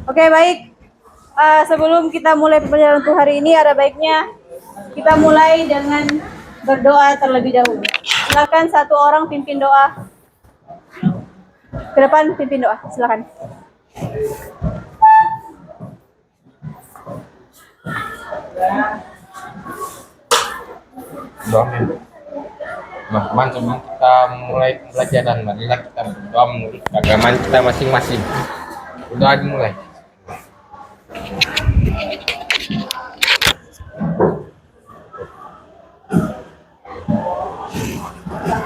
Oke, baik. Sebelum kita mulai pembelajaran untuk hari ini, ada baiknya kita mulai dengan berdoa terlebih dahulu. Silakan satu orang pimpin doa. Ke depan pimpin doa, silakan. Doa teman-teman, sebelum kita mulai pembelajaran, marilah kita berdoa menurut agama kita masing-masing. Doa dimulai.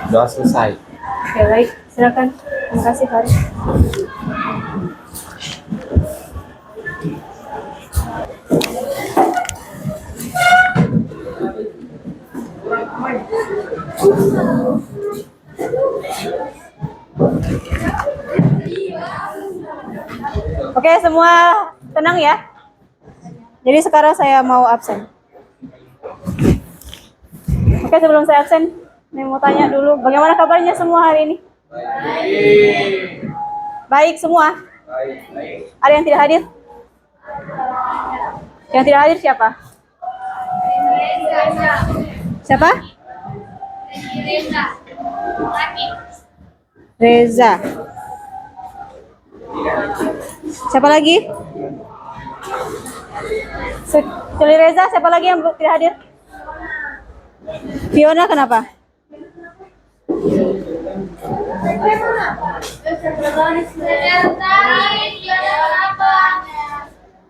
Doa selesai. Oke, baik. Silakan. Terima kasih, Farid. Oke, semua tenang ya. Jadi sekarang saya mau absen. Oke, sebelum saya absen, saya mau tanya dulu, bagaimana kabarnya semua hari ini? Baik semua? Ada yang tidak hadir? Yang tidak hadir siapa? Siapa? Reza. Siapa lagi? Kecuali Reza, siapa lagi yang tidak hadir? Fiona kenapa?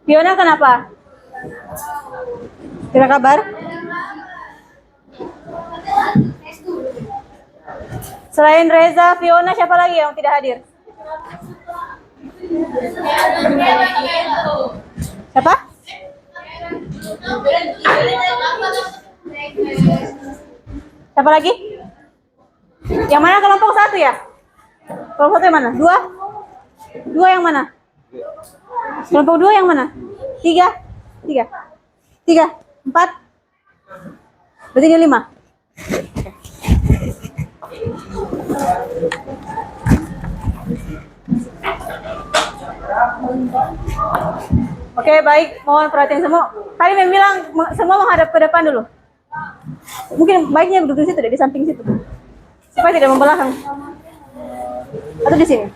Fiona kenapa? Tidak kabar? Selain Reza, Fiona, siapa lagi yang tidak hadir? Siapa? Siapa lagi? Yang mana kelompok satu ya? Kelompok satu yang mana? Dua? Dua yang mana? Kelompok dua yang mana? Tiga? Tiga? Tiga? Empat? Berarti ini 5. Oke, baik. Mohon perhatian semua. Tadi memang bilang semua menghadap ke depan dulu. Mungkin baiknya duduk di situ deh, di samping situ. Supaya tidak membelakang. Atau di sini.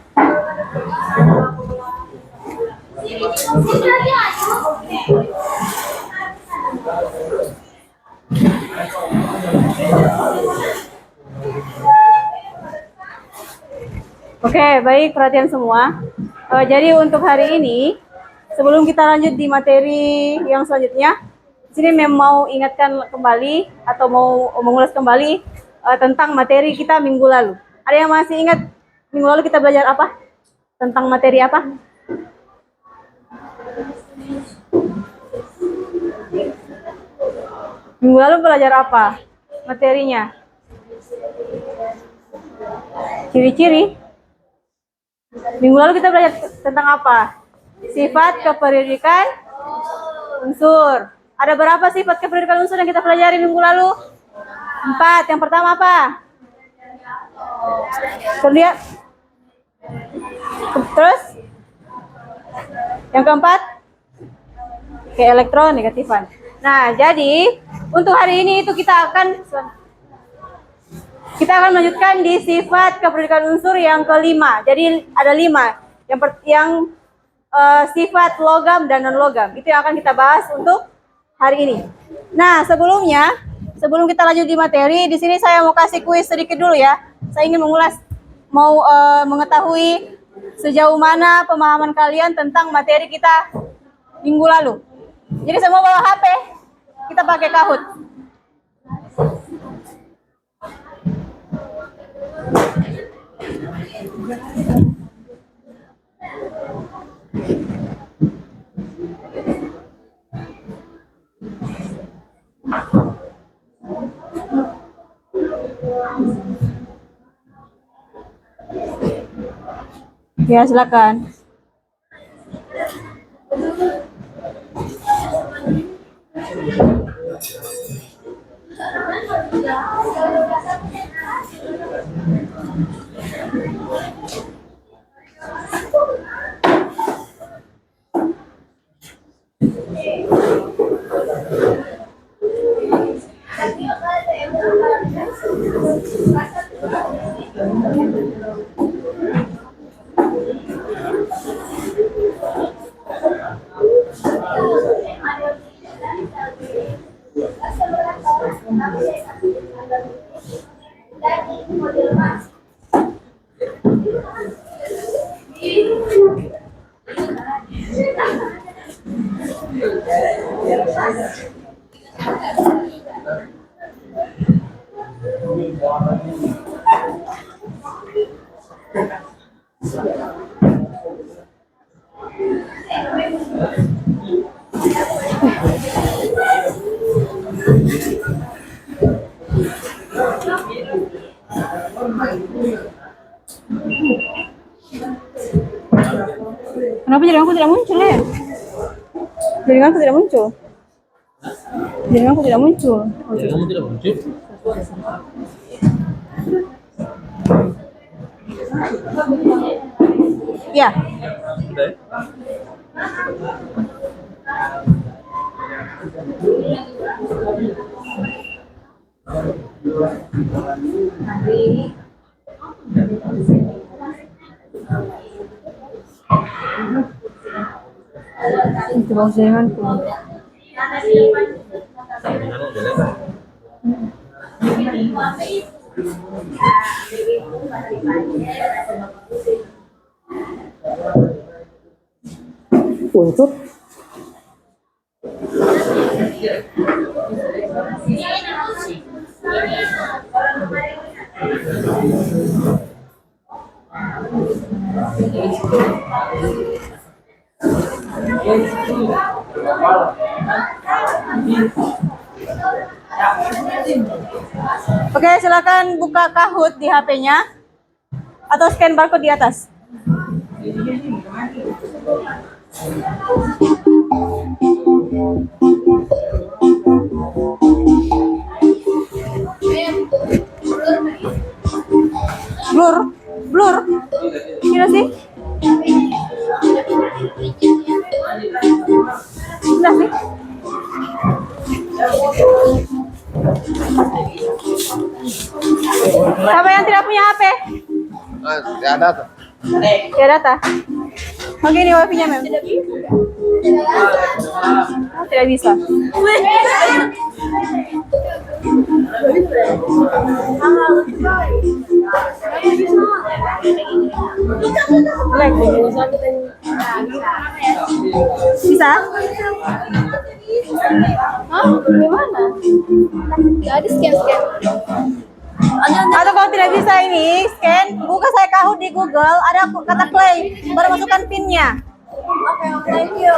Oke, baik, perhatian semua. Jadi untuk hari ini, sebelum kita lanjut di materi yang selanjutnya, di sini memang mau ingatkan kembali atau mau mengulas kembali tentang materi kita minggu lalu. Ada yang masih ingat minggu lalu kita belajar apa? Tentang materi apa? Minggu lalu belajar apa? Materinya? Ciri-ciri? Minggu lalu kita belajar tentang apa? Sifat kependidikan unsur. Ada berapa sifat kependidikan unsur yang kita pelajari minggu lalu? 4. Yang pertama apa? Kemudian terus yang keempat ke elektronegatifan. Nah, jadi untuk hari ini itu kita akan melanjutkan di sifat kependidikan unsur yang kelima. Jadi ada 5. Yang sifat logam dan non logam. Itu yang akan kita bahas untuk hari ini. Nah, sebelum kita lanjut di materi, di sini saya mau kasih kuis sedikit dulu ya. Saya ingin mengetahui sejauh mana pemahaman kalian tentang materi kita minggu lalu. Jadi semua bawa HP, kita pakai Kahoot. Ya, silakan. Kenapa jaringanku tidak muncul ya? Jaringanku tidak muncul. Jaringanku tidak muncul. Kamu tidak muncul? Ya. Sudah ya? Itu bang jaringanku. Jaringanmu jelek. Untuk Oke, silakan buka Kahoot di HP-nya atau scan barcode di atas. Blur, blur. Kira sih? Nah sih. Siapa yang tidak punya HP? Tidak ada tuh. Ya data. Oke, ini wifi-nya mem. Oh, tidak bisa. Lag. Bisa? Hah? Gimana? Gak ada scan-scan. Atau kalau tidak bisa ini, scan, buka saya Kahoot di Google, ada kata play, baru masukkan PIN-nya. Oke, thank you.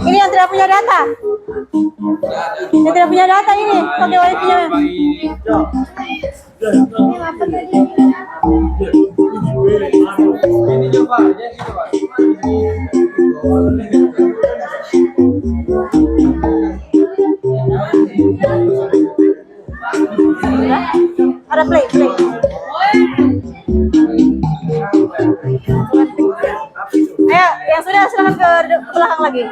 Ini yang tidak punya data. Yang tidak punya data ini, pakai wifi-nya. Ada play, play. Ayo, yang sudah silakan ke belakang lagi.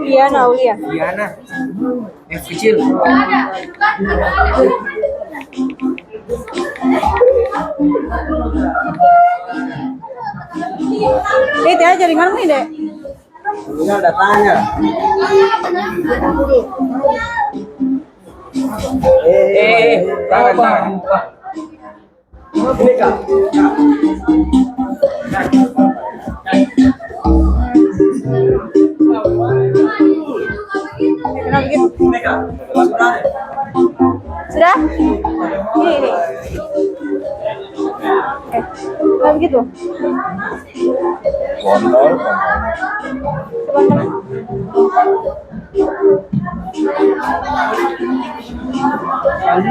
Liana, Aulia. Diana, yang kecil. Itu aja jaringanmu ini, Dek. Ini ada tanya. Tangan. Ini Kak. Kenapa begitu? Sudah? Ini. Kenapa begitu? Kontol.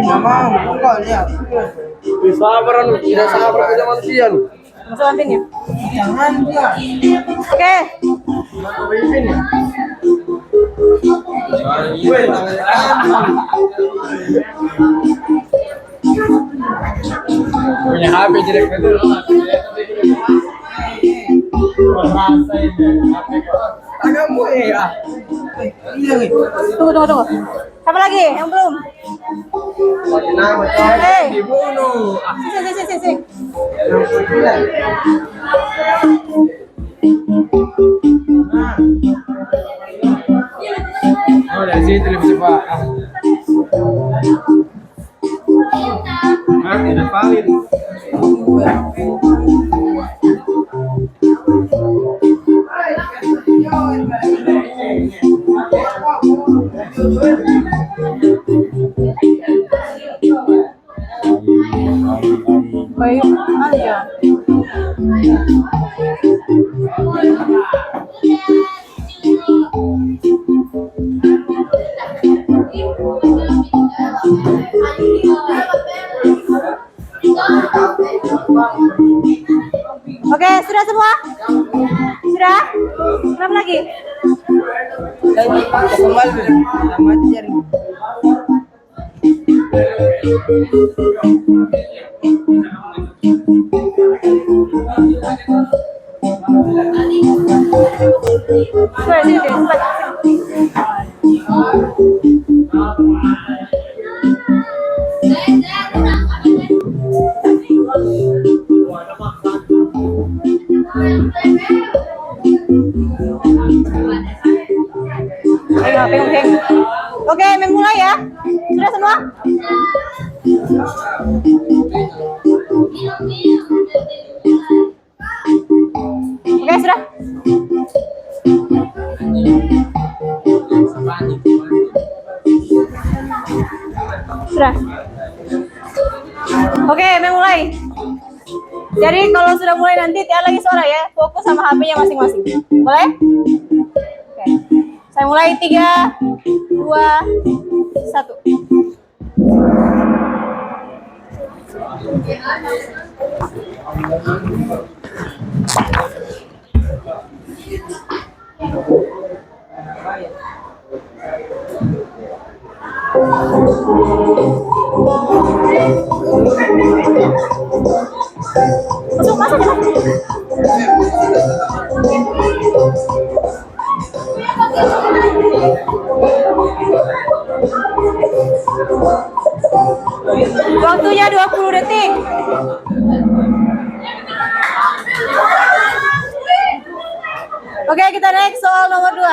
Coba kan. Sabar lu, tidak sabar aja manusia lu. Masuk antinnya. Jangan dia. Oke. Pemimpin ya. Punya HP jelek itu. Kamu ya. Tunggu. Siapa lagi yang belum? Hei. Dibunuh. Sini. Oh, dari situ lebih cepat. Tidak valid. Baik aja. Oke, sudah semua? Sudah? Kenapa lagi? Kembali sama jari. Sini, cepat. Ayo, peng. Oke, memulai ya. Sudah semua? Oke, sudah. Sudah. Oke, memulai. Jadi kalau sudah mulai nanti tiada lagi suara ya. Fokus sama HP-nya masing-masing. Boleh? Oke. Saya mulai 3, 2, 1. Masuk ya. Waktunya 20 detik. Oke, kita next soal nomor 2.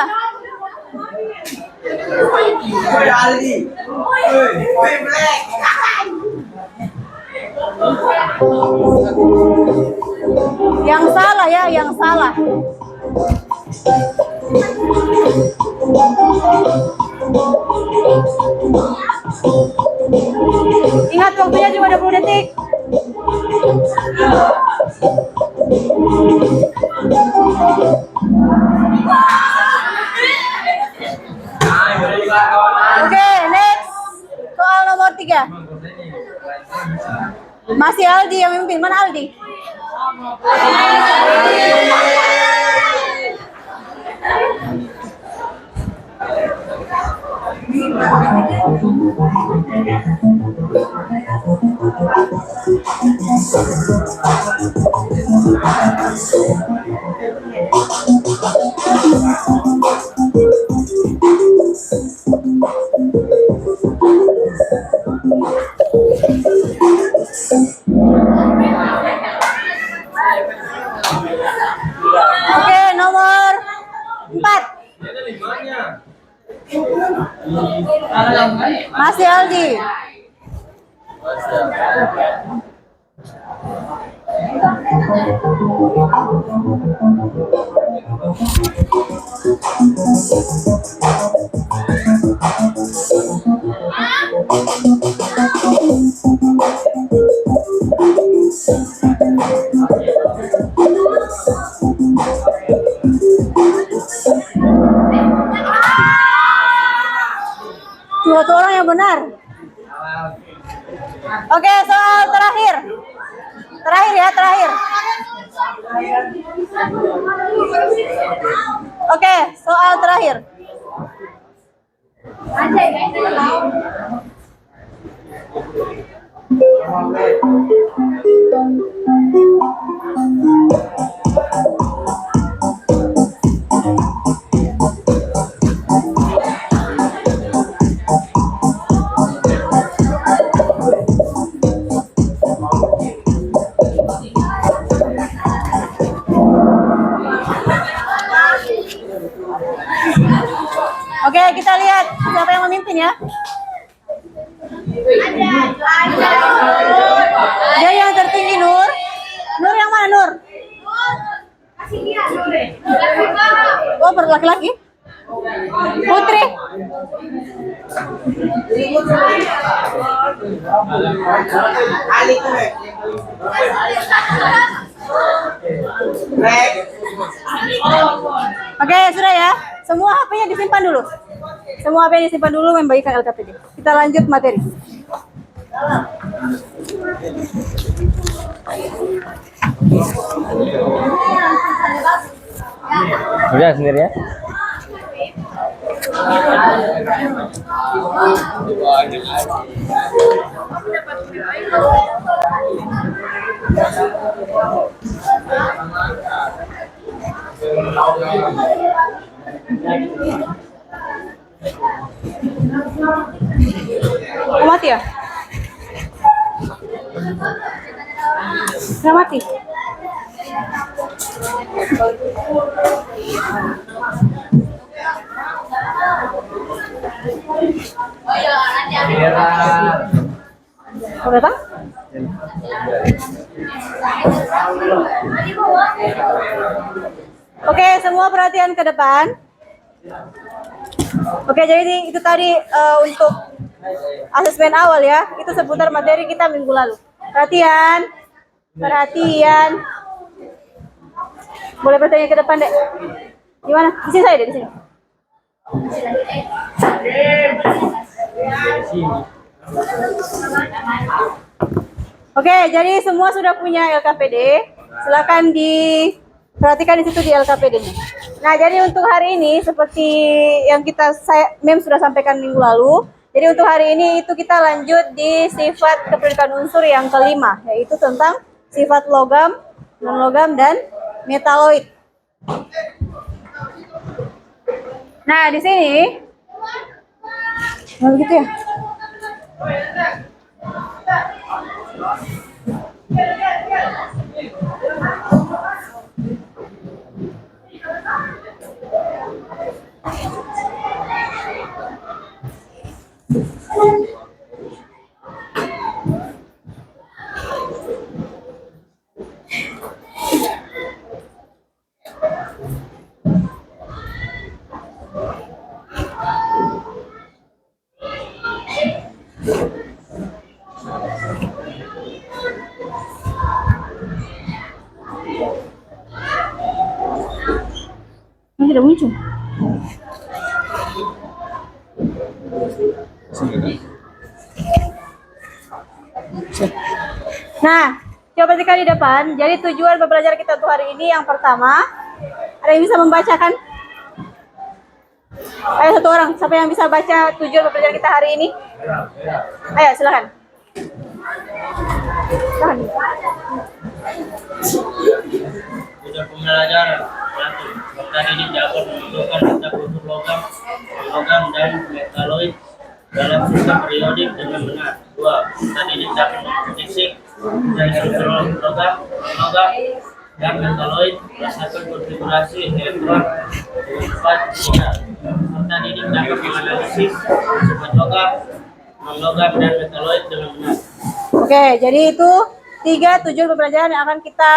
Yang salah ya, yang salah. Ingat waktunya cuma 20 detik. Oke, next. Soal nomor 3. Masih Aldi yang memimpin. Mana Aldi? Oke, nomor 4. Masih Aldi. Cuma satu orang yang benar. Oke, soal terakhir. Terakhir ya, terakhir. Oke, soal terakhir. Oke, kita lihat siapa yang memimpin ya. Dia yang tertinggi Nur. Nur yang mana Nur? Oh, laki-laki. Putri. Oke, sudah ya. Semua HP-nya disimpan dulu. Semua HP disimpan dulu membagikan LKPD. Kita lanjut materi. Udah sendiri ya. Oh, mati ya? Nggak mati? Oh, datang? Oke, semua perhatian ke depan. Oke, jadi itu tadi untuk asesmen awal ya. Itu seputar materi kita minggu lalu. Perhatian. Perhatian. Boleh bertanya ke depan, Dek. Gimana? Di sini saya, Dek, di sini. Oke, jadi semua sudah punya LKPD. Silakan diperhatikan di situ di LKPD-nya. Nah, jadi untuk hari ini seperti yang Mem sudah sampaikan minggu lalu. Jadi untuk hari ini itu kita lanjut di sifat kependekan unsur yang kelima, yaitu tentang sifat logam, non-logam, dan metaloid. Nah, di sini, nah begitu ya. Tidak muncul. Nah, coba perhatikan di depan. Jadi tujuan pembelajaran kita untuk hari ini yang pertama, ada yang bisa membacakan? Ayo satu orang, siapa yang bisa baca tujuan pembelajaran kita hari ini? Ayo, silakan. Silakan. Tujuan pembelajaran satu, tadi ini dapat menentukan letak unsur logam dan metaloid dalam sistem periodik dengan benar. Dua, tadi ini dapat memprediksi dari unsur logam dan metaloid berdasarkan konfigurasi elektron dengan tepat tidak. Tadi ini dapat menganalisis sifat logam, non-logam, dan metaloid dengan benar. Oke, jadi itu 3 tujuan pembelajaran yang akan kita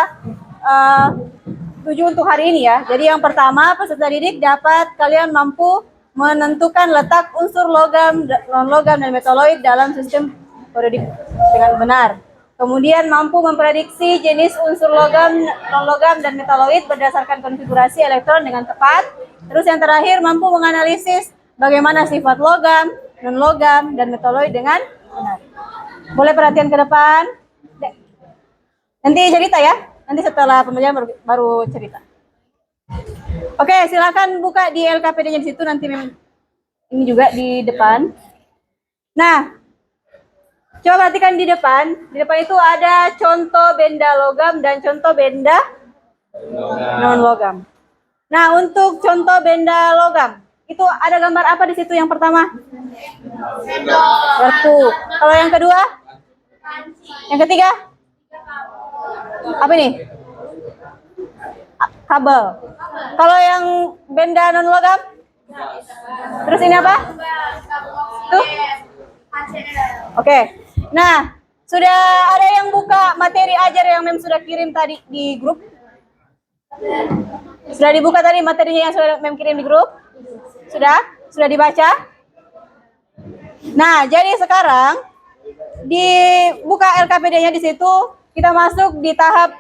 tuju untuk hari ini ya. Jadi yang pertama, peserta didik dapat kalian mampu menentukan letak unsur logam, non-logam, dan metaloid dalam sistem periodik dengan benar. Kemudian mampu memprediksi jenis unsur logam, non-logam, dan metaloid berdasarkan konfigurasi elektron dengan tepat. Terus yang terakhir, mampu menganalisis bagaimana sifat logam, non-logam, dan metaloid dengan benar. Boleh perhatian ke depan. Nanti cerita ya. Nanti setelah pembelajaran baru cerita. Oke, silakan buka di LKPD-nya di situ, nanti ini juga di depan. Nah, coba perhatikan di depan. Di depan itu ada contoh benda logam dan contoh benda non-logam. Nah, untuk contoh benda logam, itu ada gambar apa di situ yang pertama? Batu. Kalau yang kedua? Yang ketiga? Apa ini? Kabel. Kalau yang benda non logam? Terus ini apa? Tuh. Oke. Nah, sudah ada yang buka materi ajar yang Mem sudah kirim tadi di grup? Sudah dibuka tadi materinya yang sudah Mem kirim di grup? Sudah? Sudah dibaca? Nah, jadi sekarang dibuka LKPD-nya di situ, kita masuk di tahap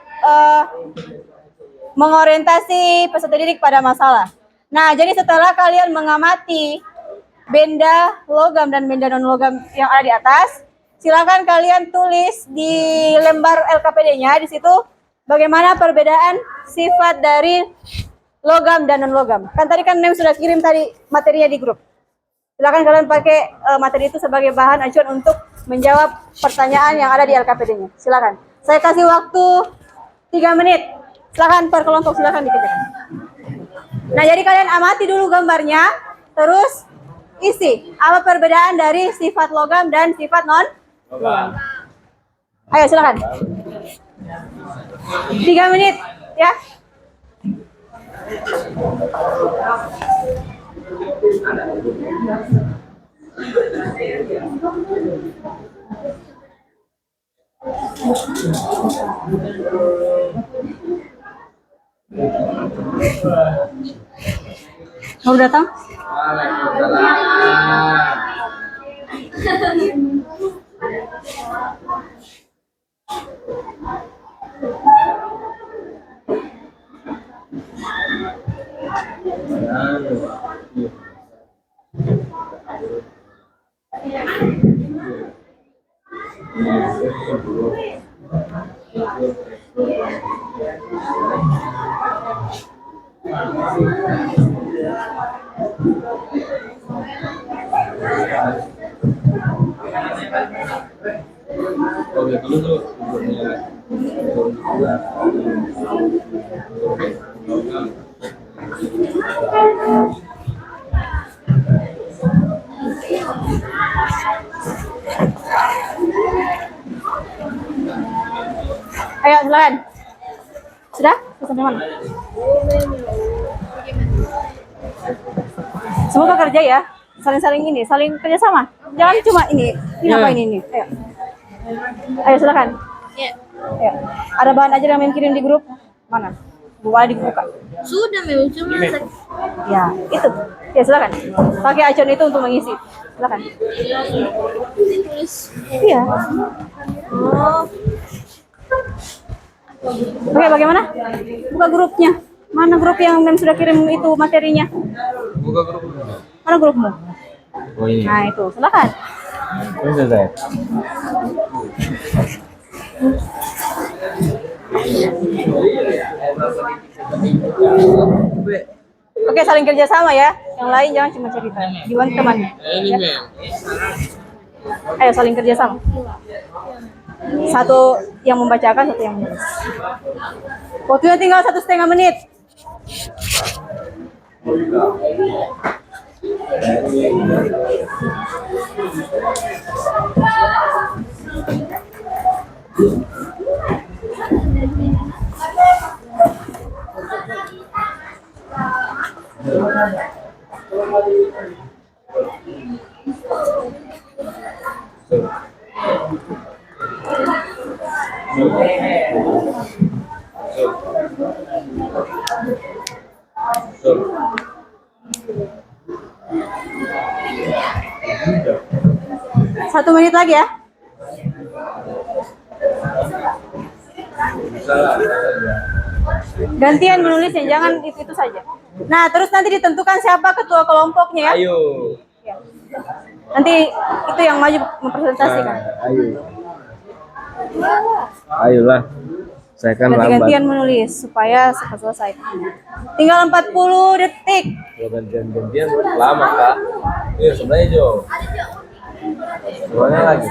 mengorientasi peserta didik pada masalah. Nah, jadi setelah kalian mengamati benda logam dan benda non logam yang ada di atas, silakan kalian tulis di lembar LKPD-nya di situ bagaimana perbedaan sifat dari logam dan non logam. Kan tadi kan Mem sudah kirim tadi materinya di grup. Silakan kalian pakai materi itu sebagai bahan acuan untuk menjawab pertanyaan yang ada di LKPD-nya. Silakan. Saya kasih waktu 3 menit. Silakan per kelompok, silakan dikerjakan. Nah, jadi kalian amati dulu gambarnya, terus isi apa perbedaan dari sifat logam dan sifat non logam. Ayo silakan. 3 menit ya. Mau datang? Ayo silakan. Sudah? Sampai mana? Semoga kerja ya. Saling-saling ini, saling kerjasama. Jangan cuma ini apa ini. Ayo. Ayo silakan. Ya. Ayo. Ada bahan ajar yang kirim di grup? Mana? Boleh dibuka. Sudah memang cuma Ya, itu. Ya silakan. Pakai acuan itu untuk mengisi. Silakan. ditulis. Iya. Oh, Oke, bagaimana? Buka grupnya. Mana grup yang Mem sudah kirim itu materinya? Buka grup. Mana grupmu? Oh ini. Nah, itu. Silakan. Ini sudah. Oke, saling kerjasama ya. Yang lain jangan cuma cerita. Dibantu temannya. Ini Mem. Ayo saling kerjasama. Satu yang membacakan, satu yang menulis. Waktunya tinggal 1,5 menit. Satu menit lagi ya. Gantian menulisnya, jangan itu saja. Nah, terus nanti ditentukan siapa ketua kelompoknya ya. Ayo. Ya. Nanti itu yang maju mempresentasikan. Ayo. Ayolah. Saya kan lambat. Ganti-gantian menulis supaya cepat selesai. Tinggal 40 detik. Kalau gantian-gantian lama, Kak. Iya, sebenarnya Jo. Semuanya lagi.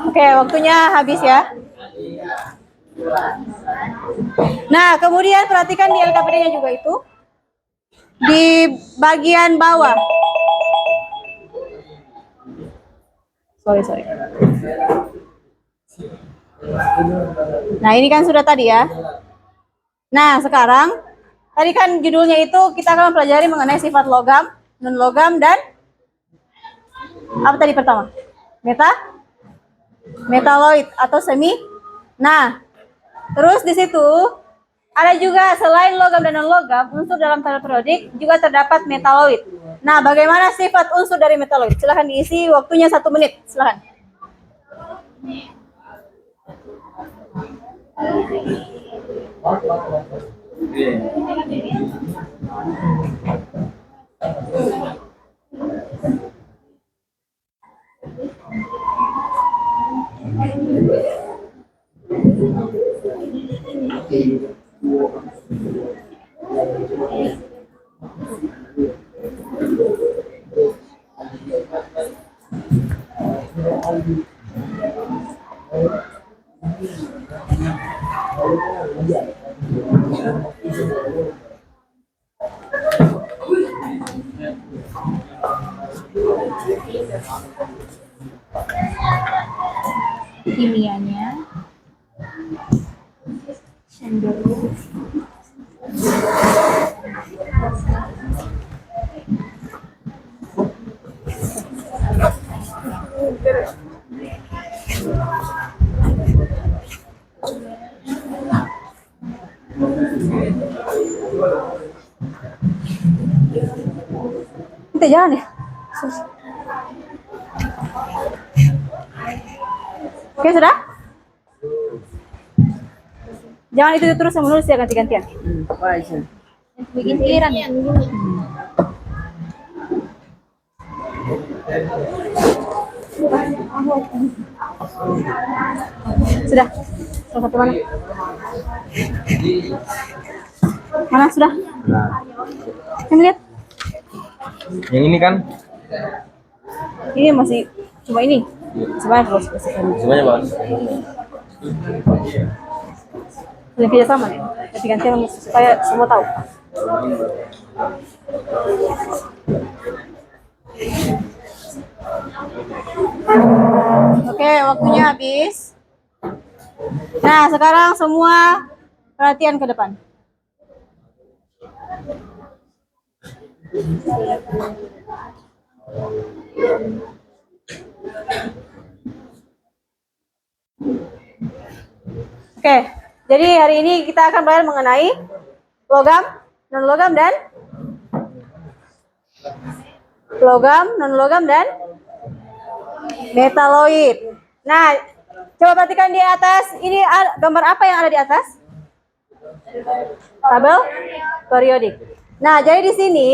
Oke, waktunya habis ya. Nah, kemudian perhatikan di LKPD-nya juga itu. Di bagian bawah. Sorry. Nah, ini kan sudah tadi ya. Nah, sekarang tadi kan judulnya itu kita akan mempelajari mengenai sifat logam, non logam, dan apa tadi pertama? Metaloid atau semi. Nah, terus di situ ada juga selain logam dan non logam, unsur dalam tabel periodik juga terdapat metaloid. Nah, bagaimana sifat unsur dari metaloid? Silahkan diisi, waktunya 1 menit. Silahkan. Kimianya. Kita jalan ya. Oke, sudah? Jangan itu terus yang menulis ya, ganti-gantian. Bikin pikiran ya. Sudah. Salah satu mana? Mana sudah? Nah, Yang lihat. yang ini kan Ini masih cuma ini. Sebanyak terus. semuanya bagus. Yang kerja sama nih. Ganti-gantian supaya semua tahu. Oke, waktunya habis. Nah, sekarang semua perhatian ke depan. Oke, jadi hari ini kita akan belajar mengenai logam, non logam dan metaloid. Nah, coba perhatikan di atas. Ini gambar apa yang ada di atas? Tabel periodik. Nah, jadi di sini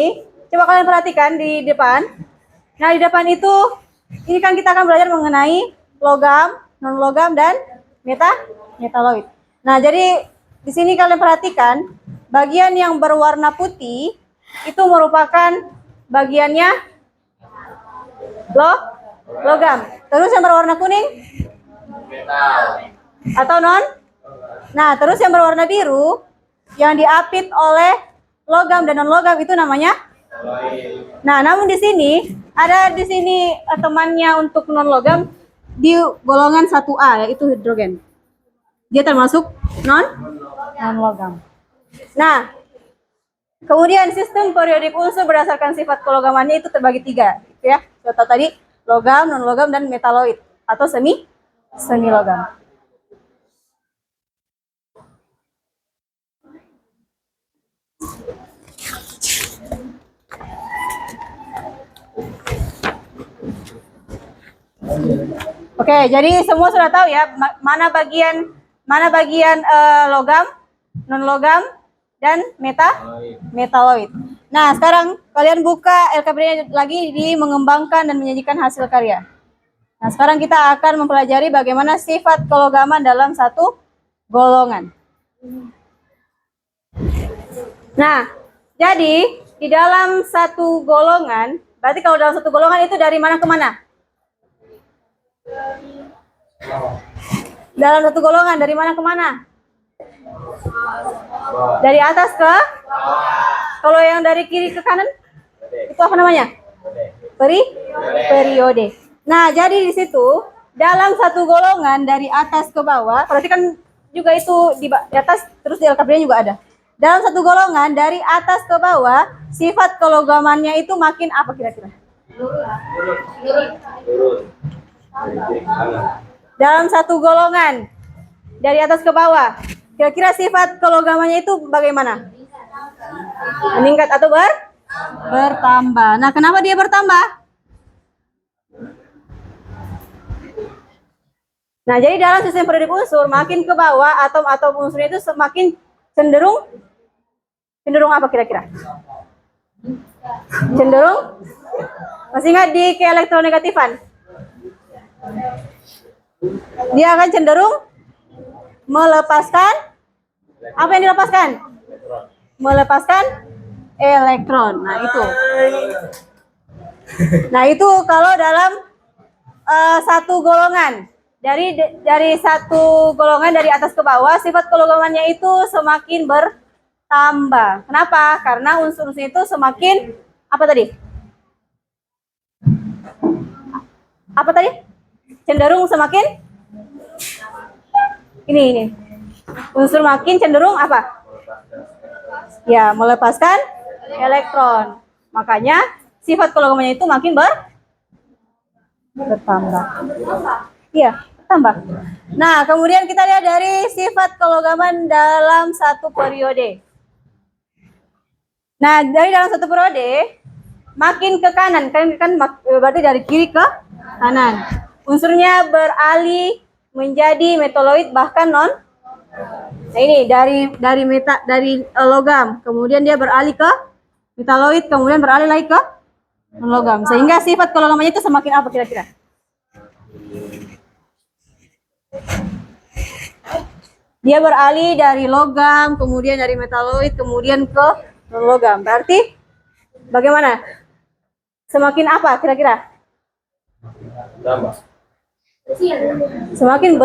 coba kalian perhatikan di depan. Nah, di depan itu ini kan kita akan belajar mengenai logam, non logam dan metaloid. Nah, jadi di sini kalian perhatikan bagian yang berwarna putih itu merupakan bagiannya logam. Terus yang berwarna kuning atau non. Nah, terus yang berwarna biru yang diapit oleh logam dan non logam itu namanya. Nah, namun di sini ada temannya untuk non logam di golongan 1A yaitu hidrogen. Dia termasuk non logam. Nah, kemudian sistem periodik unsur berdasarkan sifat kelogamannya itu terbagi 3, gitu ya. Contoh tadi logam, non logam dan metaloid atau semi logam. Oke, jadi semua sudah tahu ya mana bagian logam, non logam, dan metaloid. Nah, sekarang kalian buka LKPD lagi di mengembangkan dan menyajikan hasil karya. Nah, sekarang kita akan mempelajari bagaimana sifat kelogaman dalam satu golongan. Nah, jadi di dalam satu golongan, berarti kalau dalam satu golongan itu dari mana ke mana? Dalam satu golongan dari mana ke mana? Dari atas ke? Kalau yang dari kiri ke kanan? Itu apa namanya? Periode. Nah, jadi di situ dalam satu golongan dari atas ke bawah, berarti kan juga itu di atas terus di LKPD juga ada. Dalam satu golongan dari atas ke bawah, sifat kelogamannya itu makin apa kira-kira? Dalam satu golongan dari atas ke bawah, kira-kira sifat kelogamannya itu bagaimana? Meningkat atau bertambah. Nah, kenapa dia bertambah? Nah, jadi dalam sistem periodik unsur makin ke bawah atom-atom unsurnya itu semakin cenderung apa kira-kira? Cenderung? Masih ingat di keelektronegatifan? Dia akan cenderung melepaskan apa yang dilepaskan? Melepaskan elektron. Nah, itu kalau dalam satu golongan. Dari satu golongan dari atas ke bawah, sifat kelogamannya itu semakin bertambah. Kenapa? Karena unsur-unsur itu semakin apa tadi? Apa tadi? Cenderung semakin ini. Unsur makin cenderung apa? Ya, melepaskan elektron. Makanya sifat kelogamannya itu makin bertambah. Iya, bertambah. Nah, kemudian kita lihat dari sifat kelogaman dalam satu periode. Nah, dari dalam satu periode makin ke kanan, kan berarti dari kiri ke kanan. Unsurnya beralih menjadi metaloid bahkan non. Nah, ini dari logam, kemudian dia beralih ke metaloid, kemudian beralih lagi ke non logam. Sehingga sifat kelogamannya itu semakin apa kira-kira? Dia beralih dari logam, kemudian dari metaloid, kemudian ke non logam. Berarti bagaimana? Semakin apa kira-kira? Semakin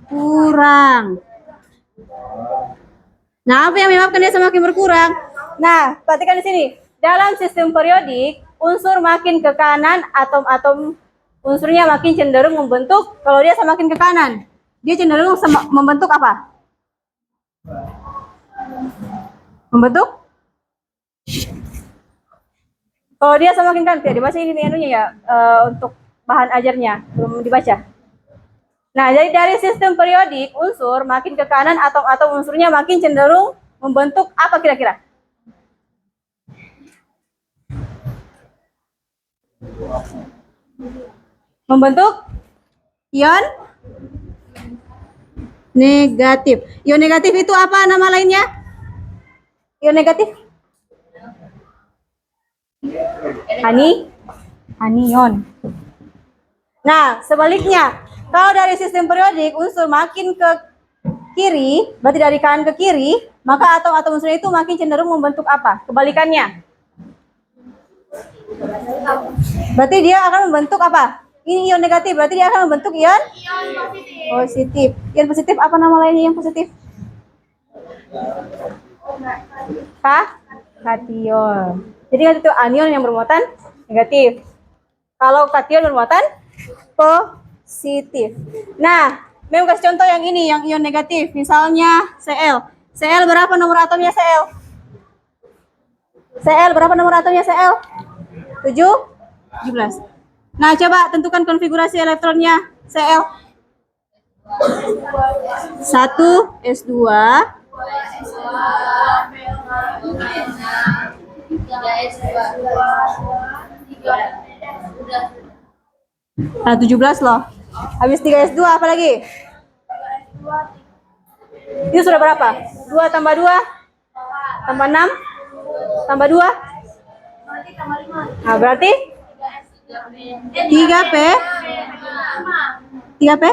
berkurang. Nah, apa yang menyebabkan dia semakin berkurang? Nah, perhatikan di sini. Dalam sistem periodik, unsur makin ke kanan, atom-atom unsurnya makin cenderung membentuk. Kalau dia semakin ke kanan, dia cenderung membentuk apa? Membentuk? Kalau dia semakin kanan, tidak dibaca ini anunya ya, untuk bahan ajarnya belum dibaca. Nah, jadi dari sistem periodik unsur makin ke kanan, atom-atom unsurnya makin cenderung membentuk apa kira-kira? Membentuk ion negatif. Ion negatif itu apa nama lainnya? Ion negatif? Anion. Nah, sebaliknya, kalau dari sistem periodik unsur makin ke kiri, berarti dari kanan ke kiri, maka atom-atom unsur itu makin cenderung membentuk apa? Kebalikannya. Berarti dia akan membentuk apa? Ini ion negatif, berarti dia akan membentuk ion positif. Ion positif apa nama lainnya yang positif? Kation. Jadi kan itu anion yang bermuatan negatif. Kalau kation bermuatan positif. Nah, Mem kasih contoh yang ini, yang ion negatif. Misalnya Cl. Cl berapa nomor atomnya Cl? Cl berapa nomor atomnya Cl? 17. Nah, coba tentukan konfigurasi elektronnya Cl. 1 S2 Nah, 17 loh. Habis 3 S2 apa lagi? Itu sudah berapa? 2 tambah 2 tambah 6 tambah 2. Nah, berarti 3P. 3P?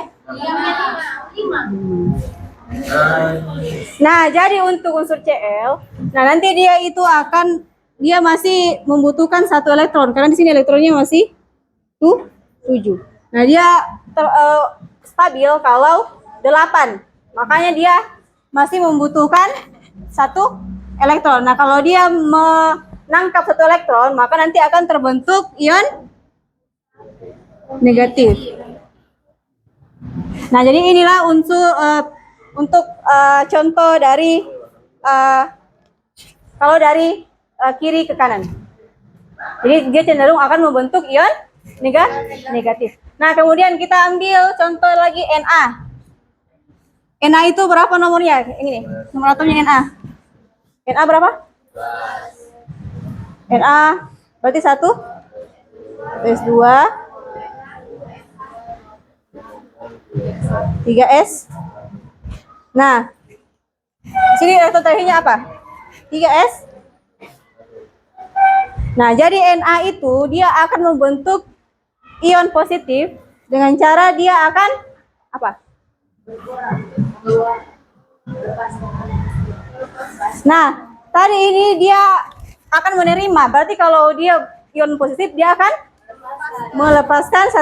Nah, jadi untuk unsur Cl, nah nanti dia masih membutuhkan 1 elektron karena di sini elektronnya masih 7. Nah, dia stabil kalau 8. Makanya dia masih membutuhkan 1 elektron. Nah, kalau dia menangkap 1 elektron, maka nanti akan terbentuk ion negatif. Nah, jadi inilah unsur untuk contoh dari kalau dari kiri ke kanan. Jadi dia cenderung akan membentuk ion negatif. Nah, kemudian kita ambil contoh lagi Na. Na itu berapa nomornya? Ini nih, nomor atomnya Na. Na berapa? Na berarti 1 S2 3S. Nah, sini elektron terakhirnya apa? 3S. Nah, jadi Na itu dia akan membentuk ion positif dengan cara dia akan apa? Nah, tadi ini dia akan menerima. Berarti kalau dia ion positif, dia akan melepaskan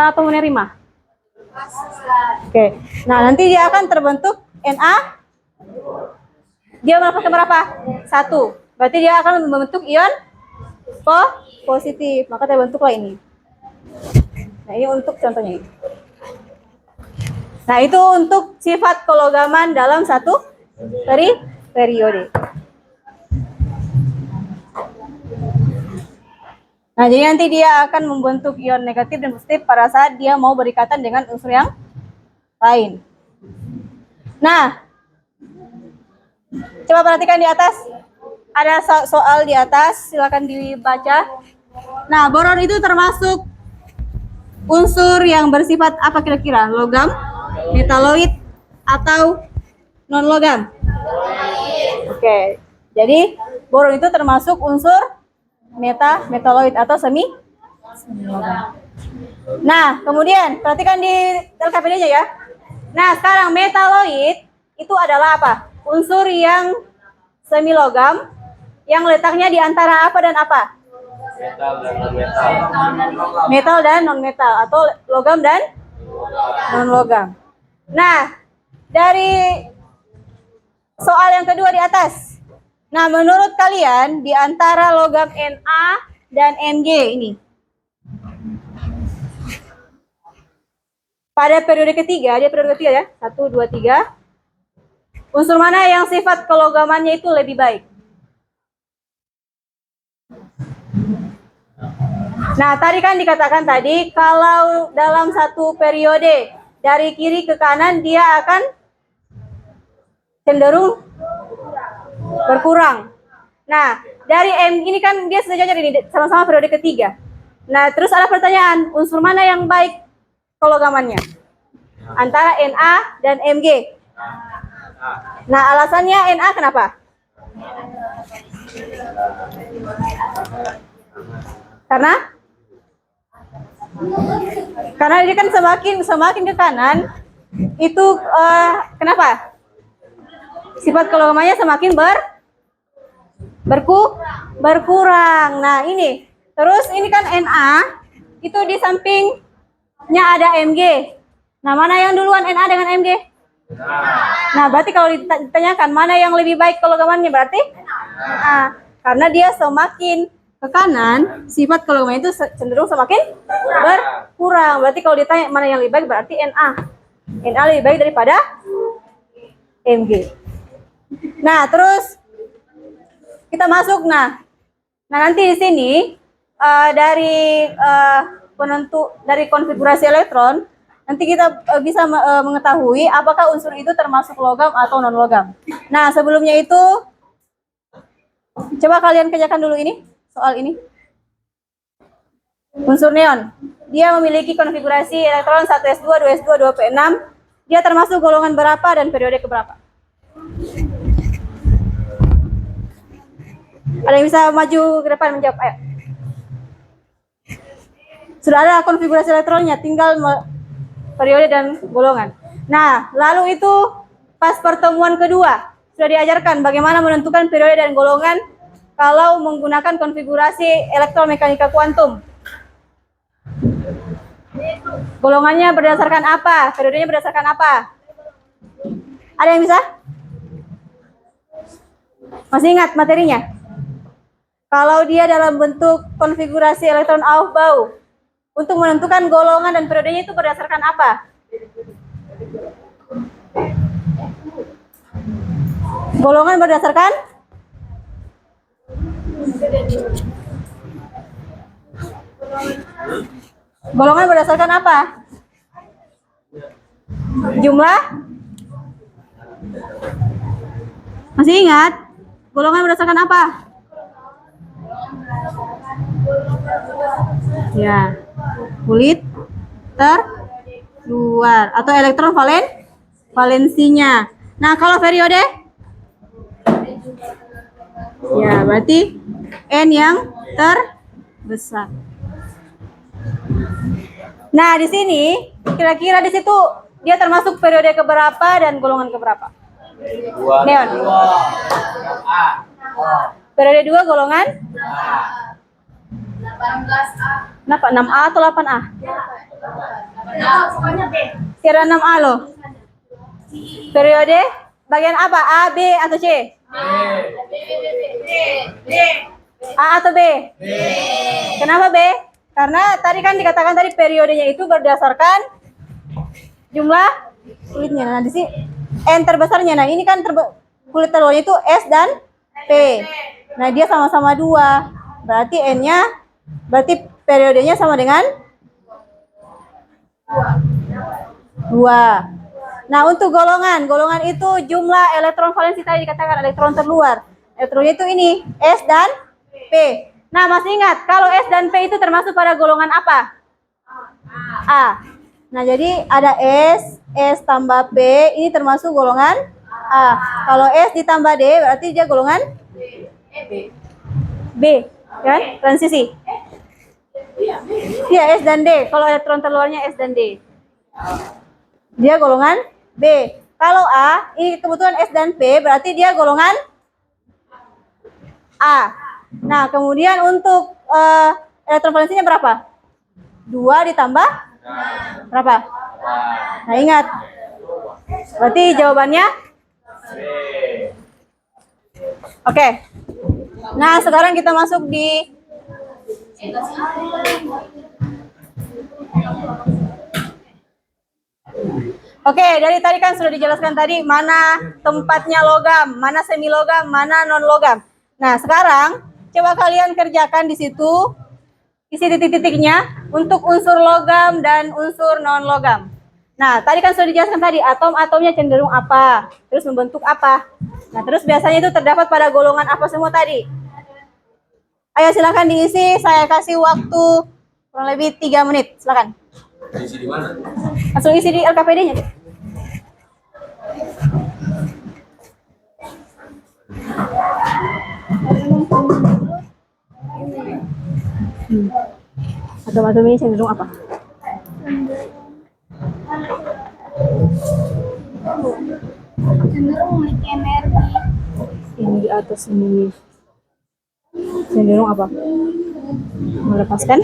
atau menerima. Oke. Nah, nanti dia akan terbentuk Na. Dia melepaskan berapa? 1. Berarti dia akan membentuk ion positif. Maka terbentuklah ini. Nah, ini untuk contohnya. Nah, itu untuk sifat kelogaman dalam satu periode. Nah, jadi nanti dia akan membentuk ion negatif dan positif pada saat dia mau berikatan dengan unsur yang lain. Nah, coba perhatikan di atas. Ada soal di atas, silakan dibaca. Nah, boron itu termasuk unsur yang bersifat apa kira-kira? Logam, metaloid, atau non-logam? Oke, jadi boron itu termasuk unsur metaloid atau semi logam. Nah, kemudian perhatikan di LKPD-nya ya. Nah, sekarang metaloid itu adalah apa? Unsur yang semi logam yang letaknya di antara apa dan apa? Metal dan non-metal. Metal dan non-metal atau logam dan non-logam. Nah, dari soal yang kedua di atas. Nah, menurut kalian di antara logam Na dan Mg ini, pada periode ketiga, dia periode ketiga ya, 1, 2, 3, unsur mana yang sifat kelogamannya itu lebih baik? Nah, tadi kan dikatakan tadi, kalau dalam satu periode dari kiri ke kanan, dia akan cenderung berkurang. Nah, dari M ini kan dia sejajar ini, sama-sama periode ketiga. Nah, terus ada pertanyaan, unsur mana yang baik kelogamannya? Antara Na dan Mg. Nah, alasannya Na kenapa? Karena ini kan semakin ke kanan itu kenapa? Sifat kelogamannya semakin berkurang. Nah, ini. Terus ini kan Na itu di sampingnya ada Mg. Nah, mana yang duluan Na dengan Mg? Nah, berarti kalau ditanyakan mana yang lebih baik kelogamannya berarti Na. Karena dia semakin ke kanan, sifat kelogamannya itu cenderung semakin berkurang. Berarti kalau ditanya mana yang lebih baik berarti Na. Na lebih baik daripada Mg. Nah, terus kita masuk. Nah nanti di sini dari dari konfigurasi elektron, nanti kita bisa mengetahui apakah unsur itu termasuk logam atau non logam. Nah, sebelumnya itu coba kalian kerjakan dulu ini, soal ini. Unsur neon, dia memiliki konfigurasi elektron 1s2, 2s2, 2p6. Dia termasuk golongan berapa dan periode keberapa? Ada yang bisa maju ke depan menjawab? Ayo. Sudah ada konfigurasi elektronnya, tinggal periode dan golongan. Nah, lalu itu pas pertemuan kedua sudah diajarkan bagaimana menentukan periode dan golongan kalau menggunakan konfigurasi elektromekanika kuantum. Golongannya berdasarkan apa? Periodenya berdasarkan apa? Ada yang bisa? Masih ingat materinya? Kalau dia dalam bentuk konfigurasi elektron Aufbau, untuk menentukan golongan dan periodenya itu berdasarkan apa? Golongan berdasarkan apa? Jumlah? Masih ingat? Golongan berdasarkan apa? Ya, kulit terluar atau elektron valensinya. Nah, kalau periode? Ya, berarti N yang terbesar. Nah, di sini kira-kira di situ dia termasuk periode keberapa dan golongan keberapa? Neon. Periode 2 golongan? 18A. Kenapa? 6A atau 8A? 8A. Kira 6A loh. Periode bagian apa? A, B atau C? B. A atau B? B. Kenapa B? Karena tadi kan dikatakan tadi periodenya itu berdasarkan jumlah kulitnya. Nah, di sini N terbesarnya. Nah, ini kan kulit telurnya itu S dan P. Nah, dia sama-sama 2. Berarti N-nya, berarti periodenya sama dengan 2. Nah, untuk golongan itu jumlah elektron valensi tadi dikatakan elektron terluar. Elektronnya itu ini, S dan P. Nah, masih ingat, kalau S dan P itu termasuk pada golongan apa? A. Nah, jadi ada S tambah P, ini termasuk golongan A. Kalau S ditambah D, berarti dia golongan B. Kan? Transisi. Iya, S dan D. Kalau elektron terluarnya S dan D. Dia golongan B. Kalau A, ini kebetulan S dan P, berarti dia golongan A. Nah, kemudian untuk elektron valensinya berapa? 2 ditambah berapa? Nah, ingat. Berarti jawabannya Oke. Nah, sekarang kita masuk di Oke, dari tadi kan sudah dijelaskan tadi mana tempatnya logam, mana semi logam, mana non logam. Nah, sekarang coba kalian kerjakan di situ, isi titik-titiknya untuk unsur logam dan unsur non logam. Nah, tadi kan sudah dijelaskan tadi atom-atomnya cenderung apa, terus membentuk apa. Nah, terus biasanya itu terdapat pada golongan apa semua tadi. Ayo silakan diisi, saya kasih waktu kurang lebih 3 menit, silakan. Isi di mana? Langsung isi di LKPD-nya. Atom-atom ini cenderung apa? Cenderung memiliki energi. Ini di atas ini cenderung apa? Melepaskan.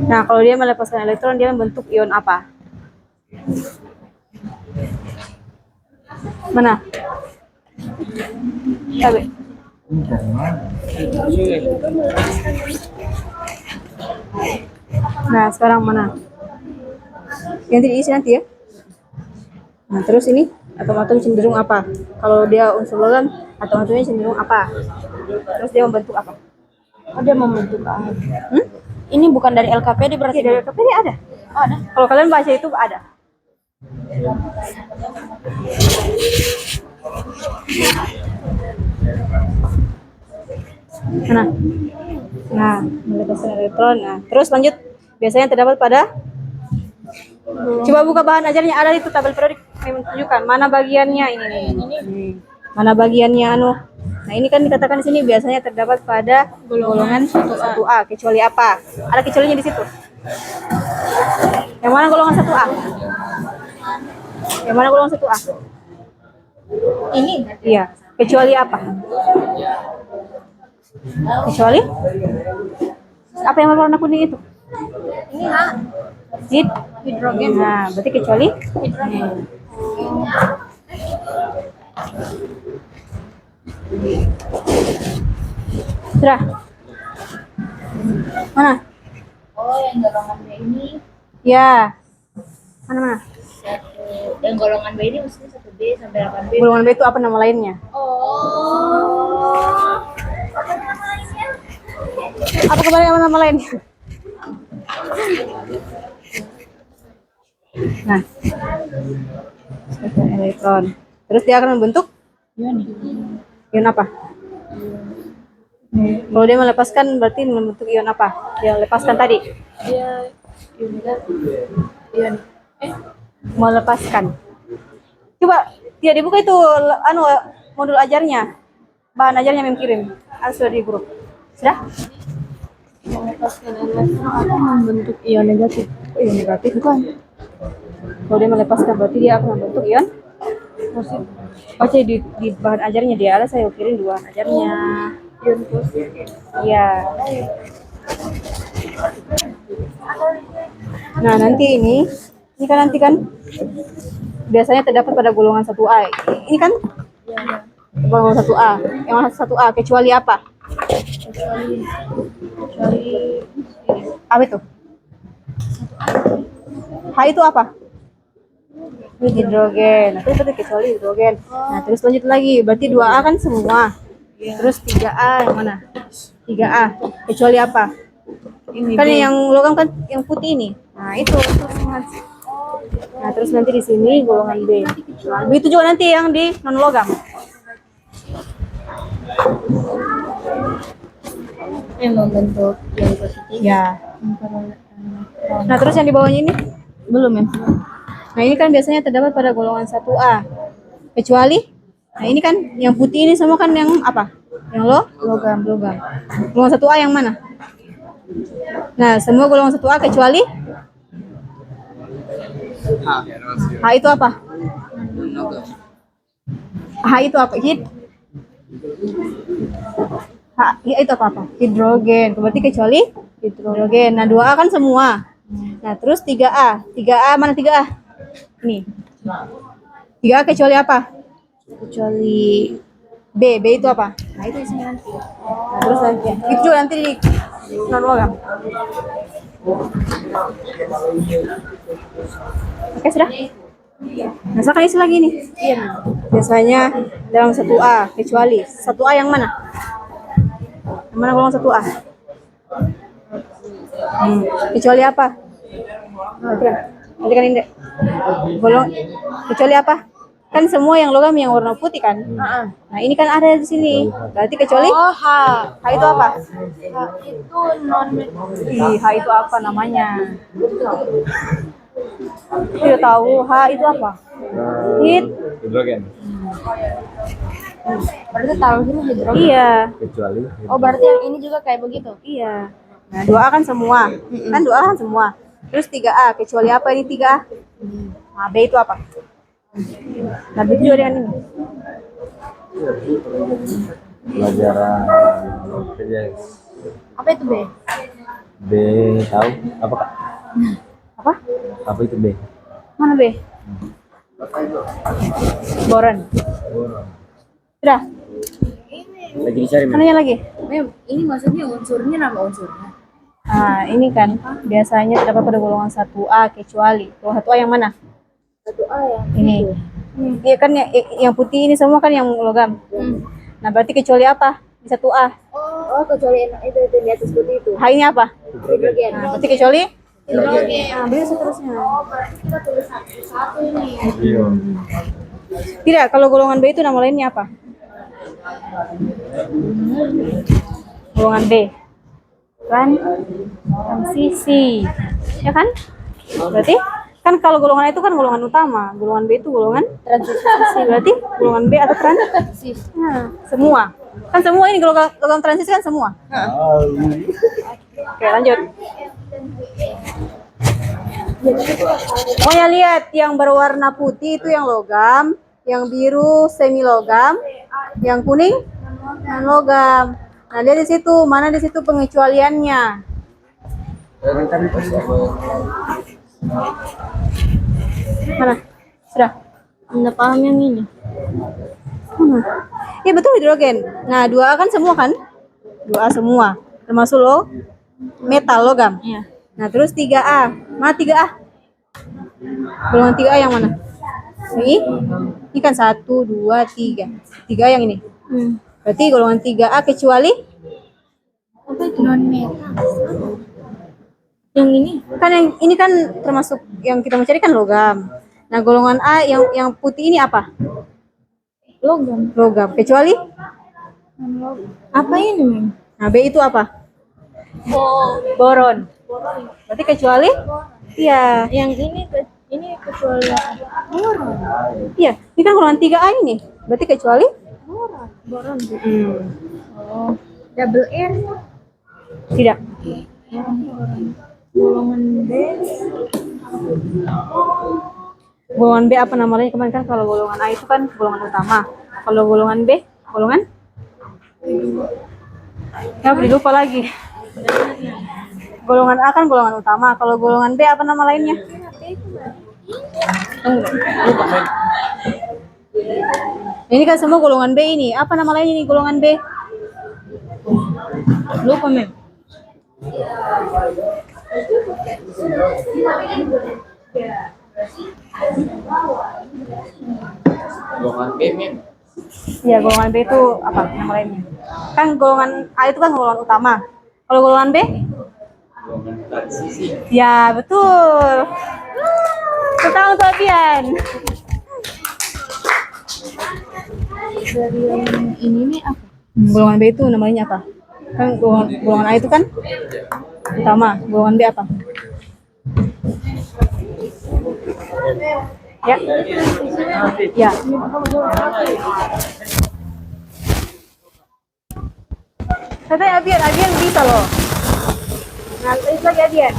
Nah, kalau dia melepaskan elektron, dia membentuk ion apa? Mana? KB. Nah, sekarang mana? Yang diisi nanti ya. Nah, terus ini atom-atom cenderung apa? Kalau dia unsur logam, atom-atomnya cenderung apa? Terus dia membentuk apa? Ada membentuk A. Hmm? Ini bukan dari LKPD berarti. Iya, dari KPD ada. Oh, ada. Kalau kalian baca itu ada. Nah, melepaskan elektron. Nah, terus lanjut. Biasanya terdapat pada. Coba buka bahan ajarnya, ada itu tabel periodik yang menunjukkan mana bagiannya ini nih. Mana bagiannya anu. Nah, ini kan dikatakan di sini biasanya terdapat pada golongan 1A, kecuali apa? Ada kecualinya di situ. Yang mana golongan 1A? Yang mana golongan 1A? Ini Iya, kecuali apa? Kecuali apa yang berwarna kuning itu? ini A. Hidrogen. Nah, berarti kecuali sudah. Mana? Oh, yang golongan B ini Ya. Mana? yang golongan B ini maksudnya 1B sampai 8B. Golongan B itu apa nama lainnya? Oh. Apa kembali nama lainnya? Nah, spektrum elektron. Terus dia akan membentuk ion apa? Kalau dia melepaskan berarti membentuk ion apa? Dia lepaskan tadi. Dia ion Melepaskan. Coba dia dibuka itu anu modul ajarnya. Bahan ajarnya yang kirim. Sudah di grup. Sudah? melepaskan elektron atau membentuk ion negatif. Oh, ion negatif bukan. Kalau dia melepaskan berarti dia akan membentuk ion positif. Baca di bahan ajarnya dia ada, saya kirim di bahan ajarnya. Ion positif. Iya. Nah, nanti ini kan nanti kan biasanya terdapat pada golongan 1A. Ini kan golongan 1A. Yang mana 1A kecuali apa? Kecuali Apa itu? H itu apa? Hidrogen. Nah, terus berarti kecuali hidrogen. Nah, terus lanjut lagi. Berarti 2A kan semua. Terus 3A yang mana? 3A. Kecuali apa? ini Kan yang logam kan yang putih ini. Nah, itu. Nah, terus nanti di sini golongan B. Nah, B itu juga nanti yang di non logam. yang membentuk ion positif. Ya. Nah, terus yang di bawahnya ini? Belum ya? Nah, ini kan biasanya terdapat pada golongan 1A. Kecuali nah, ini kan yang putih ini semua kan yang apa? Yang logam. Golongan 1A yang mana? Nah, semua golongan 1A kecuali H itu apa? H itu apa? Itu apa? Hidrogen. Berarti kecuali hidrogen. Nah, 2A kan semua. Nah, terus 3A. 3A mana 3A? Ini. 3A kecuali apa? Kecuali B. B itu apa? Nah, itu isinya nanti. Nah, terus nanti. Itu juga nanti di non logam. Oke, sudah. Nah, sekarang isi lagi nih. Biasanya dalam 1A kecuali 1A yang mana? Yang mana golongan 1A? Kecuali apa? Nanti kan ini. Kecuali apa? Kan semua yang logam yang warna putih kan? Nah, ini kan ada di sini. Berarti kecuali H. H itu apa? Itu non H itu apa namanya? Tidak tahu. H itu apa? Hidrogen. berarti taruh sini hidrogen. Iya. Kecuali Oh, berarti yang ini juga kayak begitu. Iya. Nah, 2A kan semua. Kan 2A kan semua. Terus 3A. Kecuali apa ini 3A? Nah, B itu apa? Nah, B itu juga dengan ini. pelajaran PJS. Apa itu B? B tahu apa kak? Apa? Apa itu B? Mana B? Boron. Sudah. Lagi dicari Mananya lagi? Ini maksudnya unsurnya nama unsurnya. Nah, ini kan biasanya terdapat pada golongan 1A kecuali. Golongan 1A yang mana? 1A ya. Ini. Iya kan yang putih ini semua kan yang logam. Nah, berarti kecuali apa? Di 1A. Oh, Oh, kecuali itu di atas putih itu. H ini apa? Hidrogen. Nah, berarti kecuali Hidrogen. nah, beli seterusnya. Kita tulis satu ini. Iya. Tidak, kalau golongan B itu nama lainnya apa? Golongan B. Kan transisi. Ya kan? Berarti kan kalau golongan A itu kan golongan utama, golongan B itu golongan transisi. Berarti golongan B atau transisi? Nah, semua. Kan semua ini golongan transisi kan semua. Oke, lanjut. Pokoknya lihat yang berwarna putih itu yang logam, yang biru semi logam, yang kuning non logam. Nah, lihat di situ, mana di situ pengecualiannya. Mana? Sudah. Anda paham yang ini? Iya betul hidrogen. Nah, 2A kan semua kan? 2A semua. Termasuk metal logam. Iya. Nah, terus 3A. Mana 3A? Golongan 3A yang mana? Ini kan 1, 2, 3. 3A yang ini. Berarti golongan 3A kecuali Apa itu? Non metal. Yang ini? kan yang ini kan termasuk yang kita mencari kan logam. Nah, golongan A yang putih ini apa? Logam. Logam. Kecuali Apa ini, Mem? nah, B itu apa? Boron. Berarti kecuali iya. Yang ini kecuali Iya, ini kan golongan 3A ini. Berarti kecuali boron. hmm, Oh, double R. tidak. Golongan B. Golongan B apa namanya kemarin kan kalau golongan A itu kan golongan utama. Kalau golongan B, golongan? Ya, udah lupa lagi. Golongan A kan golongan utama. Kalau golongan B apa nama lainnya? Lupa. Ini kan semua golongan B ini. Apa nama lainnya nih golongan B? Lupa, Mem. Golongan B, Mem. Iya, golongan B itu apa nama lainnya? Kan golongan A itu kan golongan utama. Kalau golongan B? Golongan transisi. Ya, betul. Tentang untuk Abian. Dari yang ini nih apa? Golongan B itu namanya apa? Kan golongan A itu kan utama. Golongan B apa? Ya. Ya. Katanya Abian bisa loh. Nah, itu lagi Abian.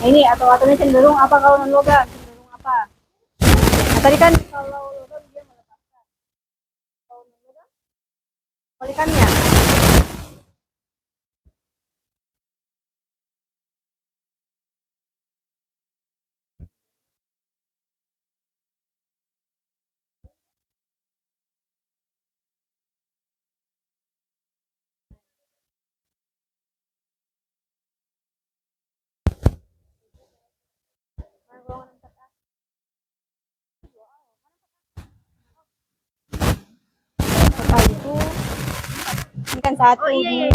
Nah, ini atau cenderung apa kalau non logam? Cenderung apa? Nah, tadi kan kalau logam dia melepaskan. Kalau non logam kebalikannya. Itu ini kan 1, 2,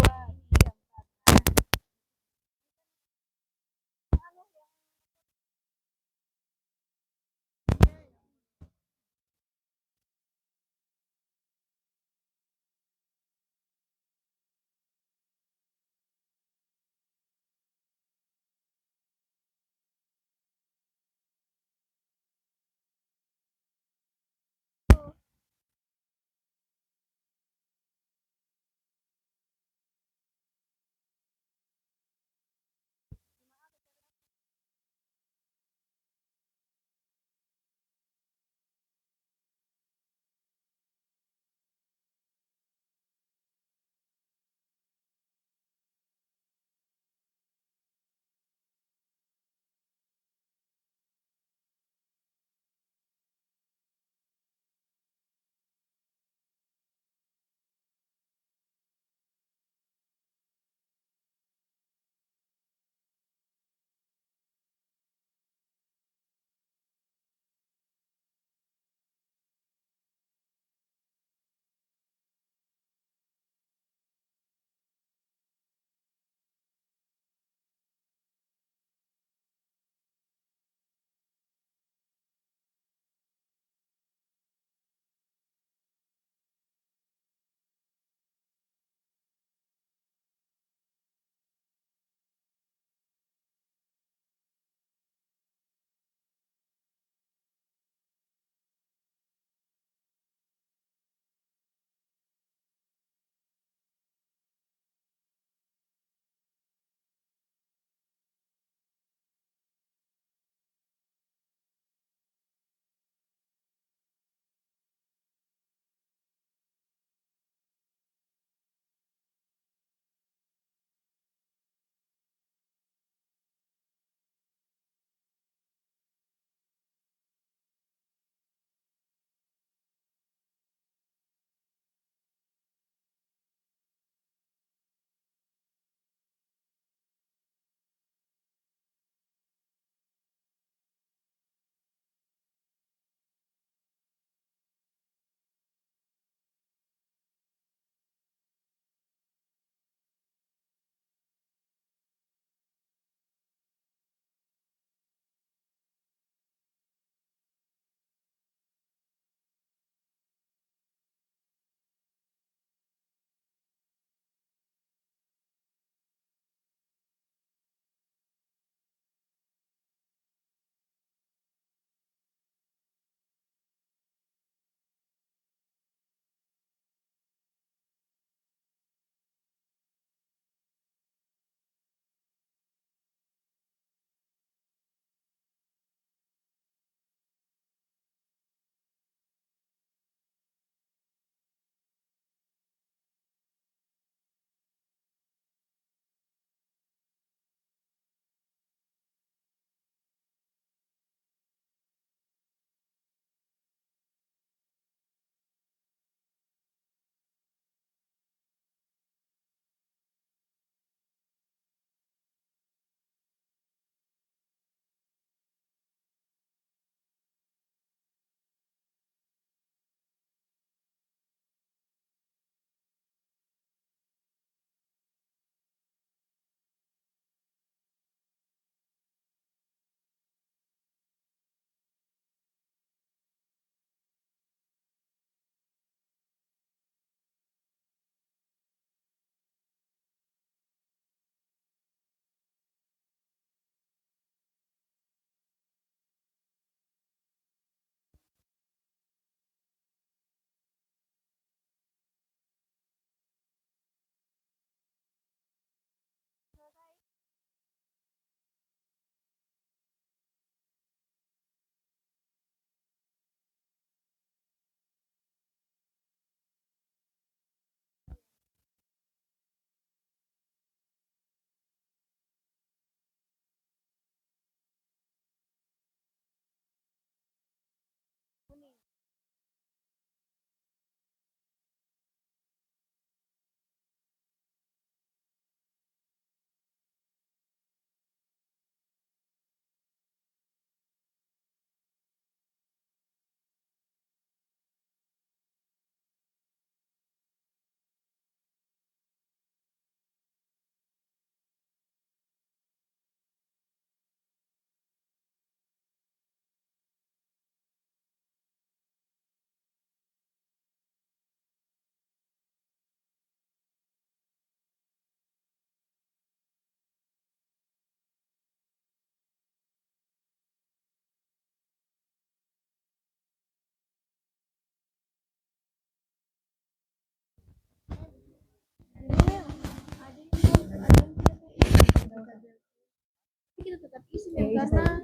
Kita tetap isi Mem, karena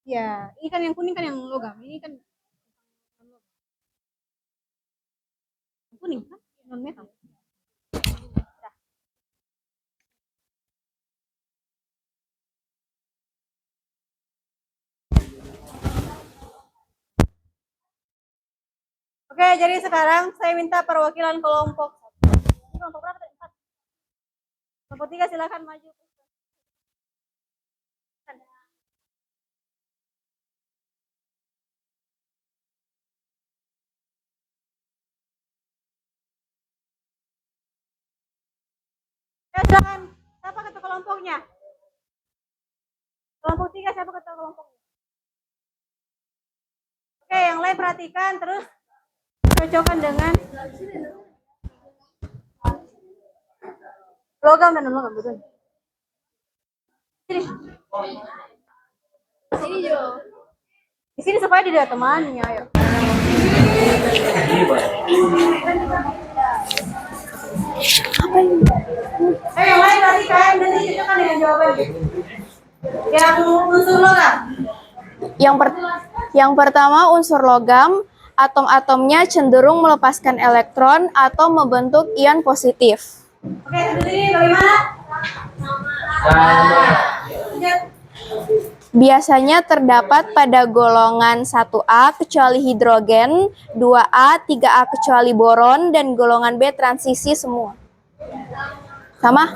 Ya, ini kan yang kuning kan yang logam. Ini kan kuning kan non metal. Oke, jadi sekarang saya minta perwakilan kelompok. Kelompok berapa tadi? 4. Kelompok 3 silakan maju. Ya, silakan. Siapa ketua kelompoknya? Kelompok 3 siapa ketua kelompoknya? Oke, yang lain perhatikan terus cocokkan dengan logam dan non logam, betul. Sini. sini Jo. Di sini supaya tidak temannya, ayo. Yang lain perhatikan dan cocokkan dengan jawaban. Yang unsur logam. Yang pertama unsur logam, atom-atomnya cenderung melepaskan elektron atau membentuk ion positif. Oke, terus ini bagaimana? Lanjut. Biasanya terdapat pada golongan 1A kecuali hidrogen, 2A, 3A kecuali boron, dan golongan B transisi semua. Sama?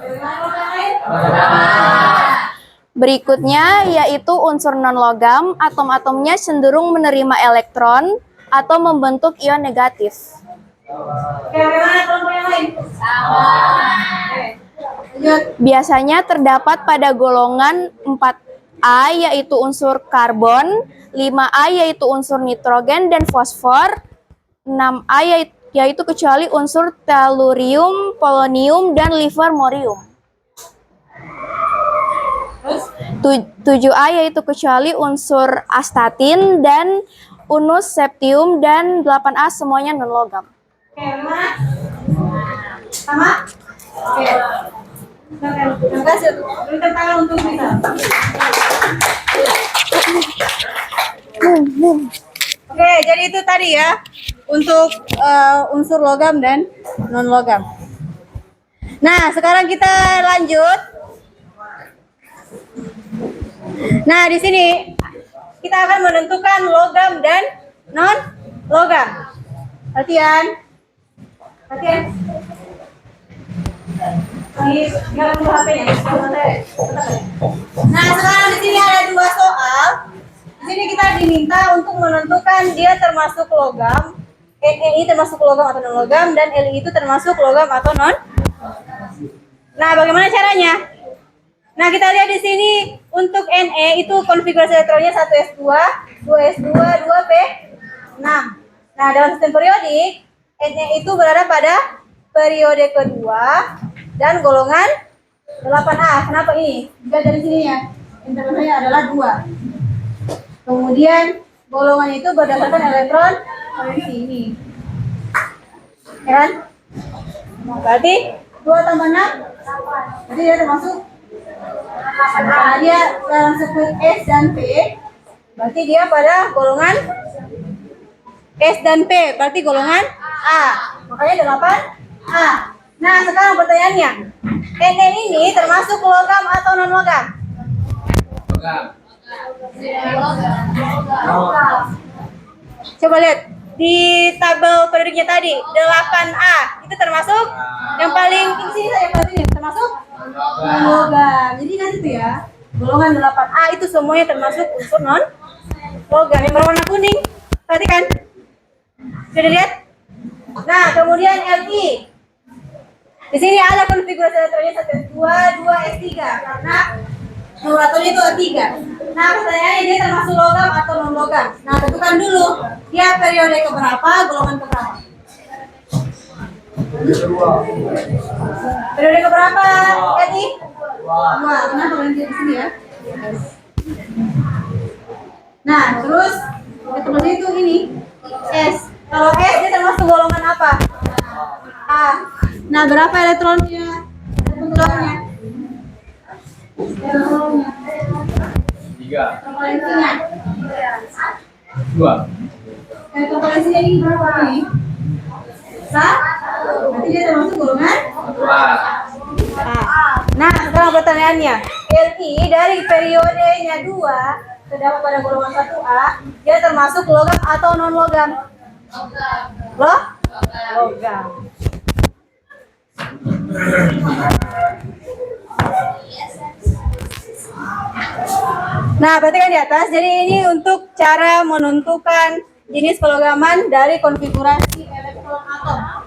Berikutnya yaitu unsur non-logam, atom-atomnya cenderung menerima elektron atau membentuk ion negatif. Oke, bagaimana kelompok yang lain? Sama. Oke. Lanjut. Biasanya terdapat pada golongan 4A yaitu unsur karbon, 5A yaitu unsur nitrogen dan fosfor, 6A yaitu kecuali unsur tellurium, polonium, dan livermorium. 7A yaitu kecuali unsur astatin dan unus septium, dan 8A semuanya non-logam. Oke, bagaimana? Sama? Oke. Terima kasih. Berikan tangan untuk bisa. Oke, jadi itu tadi ya untuk unsur logam dan non logam. Nah, sekarang kita lanjut. Nah, di sini kita akan menentukan logam dan non logam. Perhatian. Perhatian. Nggak perlu HP-nya. Nah, sekarang di sini ada 2 soal. Di sini kita diminta untuk menentukan dia termasuk logam, NE termasuk logam atau non logam, dan Li itu termasuk logam atau non. Nah, bagaimana caranya? Nah, kita lihat di sini untuk Ne itu konfigurasi elektronnya 1s2, 2s2, 2p6. Nah, dalam sistem periodik, Ne itu berada pada periode kedua dan golongan 8A. Kenapa ini? Juga dari sini ya. Intervalnya adalah 2. Kemudian golongan itu berdasarkan elektron valensi ini. Ya kan? Berarti 2 tambah 6, berarti dia termasuk. Nah, dia dalam sekuit S dan P, berarti dia pada golongan S dan P, berarti golongan A. Makanya 8A. Nah, sekarang pertanyaannya, Ne ini termasuk logam atau non logam? Coba lihat di tabel periodiknya tadi, 8A itu termasuk yang paling di sini saya perhatiin termasuk non logam. Jadi kan itu ya, golongan 8A itu semuanya termasuk unsur non logam yang berwarna kuning. Perhatikan. Sudah lihat? Nah, kemudian Li. Di sini ada konfigurasi elektronnya 1s2, 2s3 karena numeratornya itu A3. Nah, pertanyaannya dia termasuk logam atau non logam. Nah, tentukan dulu dia periode keberapa, golongan keberapa. Periode keberapa, Edi? 2. Kenapa berhenti di sini ya? Nah, terus ketemunya itu ini S. Kalau S dia termasuk golongan apa? Nah, berapa elektronnya? Elektronnya. Elektronnya. 3, Valensinya. 2. Elektron valensinya ini berapa nih? Berarti dia termasuk golongan? Nah, sekarang pertanyaannya. Li dari periodenya 2 terdapat pada golongan 1A, dia termasuk logam atau non logam? Logam. Nah, berarti kan di atas. Jadi ini untuk cara menentukan jenis kelogaman dari konfigurasi elektron atom.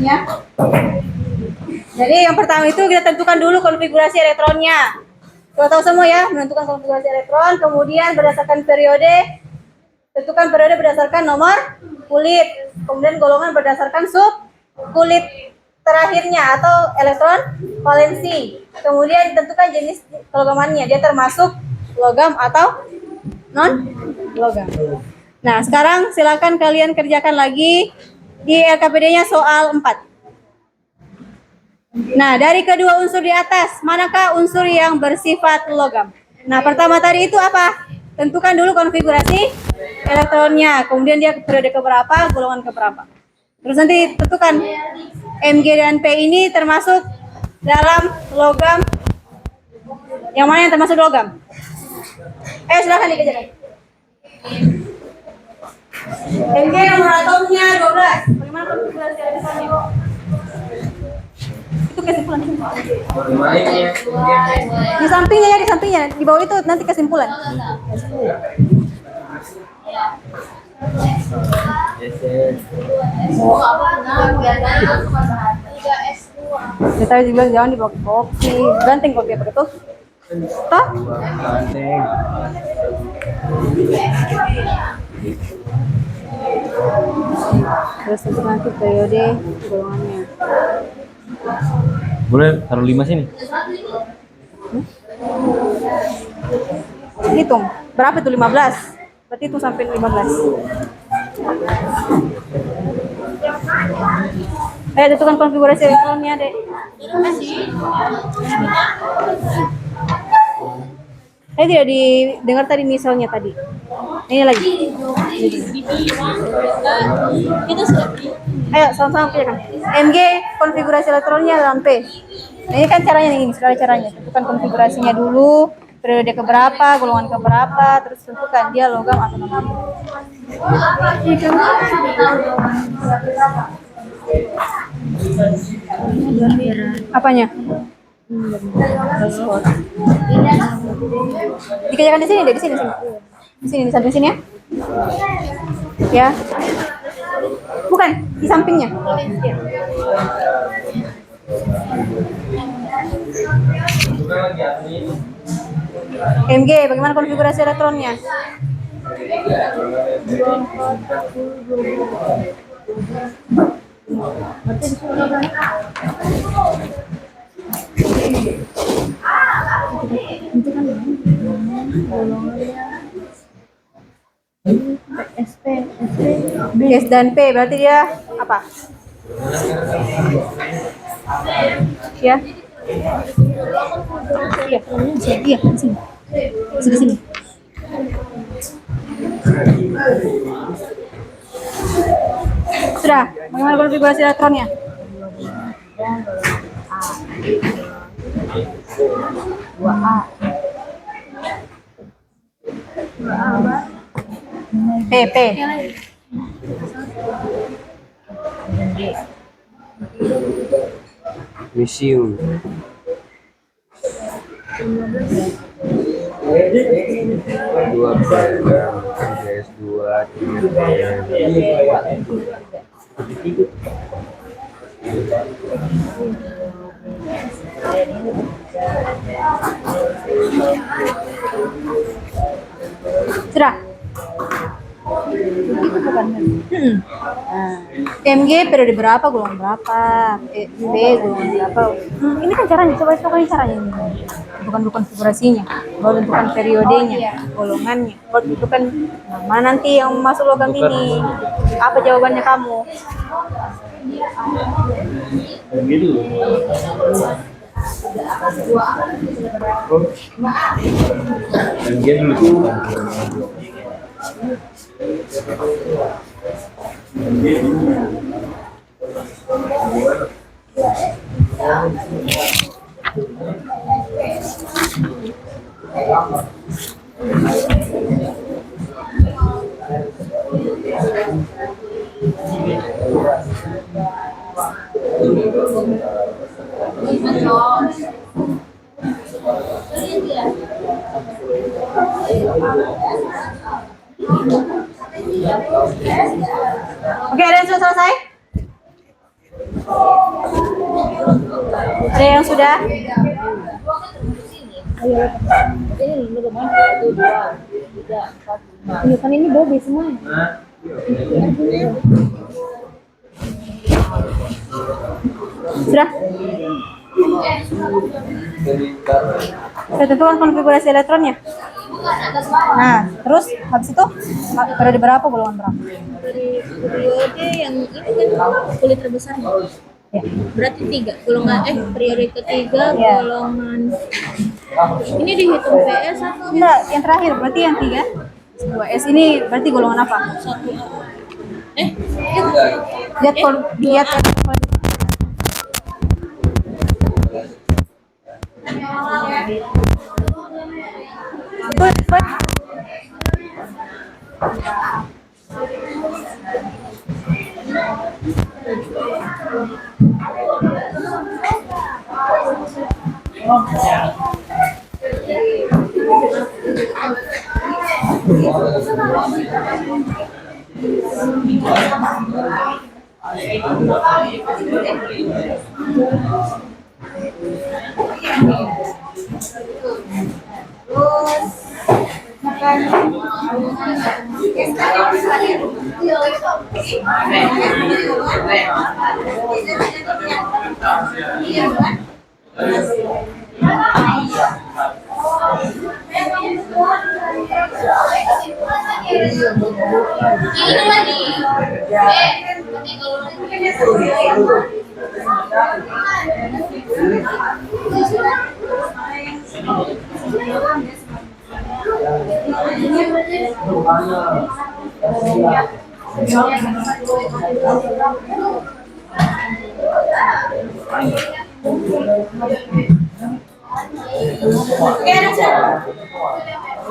Ya. Jadi yang pertama itu kita tentukan dulu konfigurasi elektronnya. Kita tahu semua ya, menentukan konfigurasi elektron, kemudian berdasarkan periode, tentukan periode berdasarkan nomor kulit, kemudian golongan berdasarkan sub kulit terakhirnya atau elektron valensi. Kemudian tentukan jenis kelogamannya, dia termasuk logam atau non logam. Nah, sekarang silakan kalian kerjakan lagi di LKPD-nya soal 4. Nah, dari kedua unsur di atas, manakah unsur yang bersifat logam? Nah, pertama tadi itu apa? Tentukan dulu konfigurasi elektronnya, kemudian dia periode keberapa, golongan keberapa. Terus nanti tentukan Mg dan P ini termasuk dalam logam. Yang mana yang termasuk logam? Silakan dikerjakan. Mg nomor atomnya 12. Bagaimana konfigurasi elektronnya? Itu kesimpulan. Di sampingnya ya, di sampingnya. Di bawah itu nanti kesimpulan. Kita juga jangan dibawa kopi. Ganteng kopi apa itu? Toh? Terus untuk nanti periode golongannya. Boleh taruh 5 sini. Hitung. Berapa itu 15? Berarti itu sampai 15. Tentukan konfigurasi elektronnya, Dek. Saya tidak didengar tadi misalnya tadi. Ini lagi. Ayo sama-sama kerjakan. Mg konfigurasi elektronnya dalam P. Nah, ini kan caranya nih, ini sekali caranya. Tentukan konfigurasinya dulu, periode keberapa, golongan keberapa, terus tentukan dia logam atau non logam. Apanya? Dikerjakan di sini deh, di sini. Di sini, di samping sini ya. Ya. Bukan, di sampingnya. Ya. Mg, bagaimana konfigurasi elektronnya? S dan P berarti dia apa? Ya. Iya, iya, di sini. Di sini. Sudah, bagaimana konfigurasi elektronnya? P. Museum. 2 program S2 Sudah. Mg periode berapa, golongan berapa, B golongan berapa. Ini kan caranya, coba ini caranya ini. Bukan konfigurasinya, baru tentukan periodenya, golongannya, baru tentukan mana nanti yang masuk logam ini. Apa jawabannya kamu? Oke, ada yang sudah selesai? Ada yang sudah? Iya kan ini Bobby semua. Sudah? Saya tentukan konfigurasi elektronnya. Nah, terus habis itu periode berapa, golongan berapa? Periode yang ini kan kulit terbesarnya. Ya. Berarti 3 golongan periode ketiga Ya. golongan ini dihitung PS atau Enggak, yang terakhir berarti yang 3. 2S ini berarti golongan apa? 1A? Lihat lihat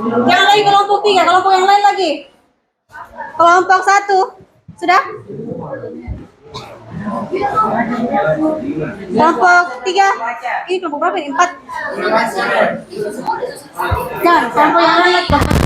Jangan lagi kelompok 3, kelompok yang lain lagi. Kelompok 1. Sudah? Kelompok 3. Ini kelompok berapa ini? 4. Jangan, kelompok yang lain lagi.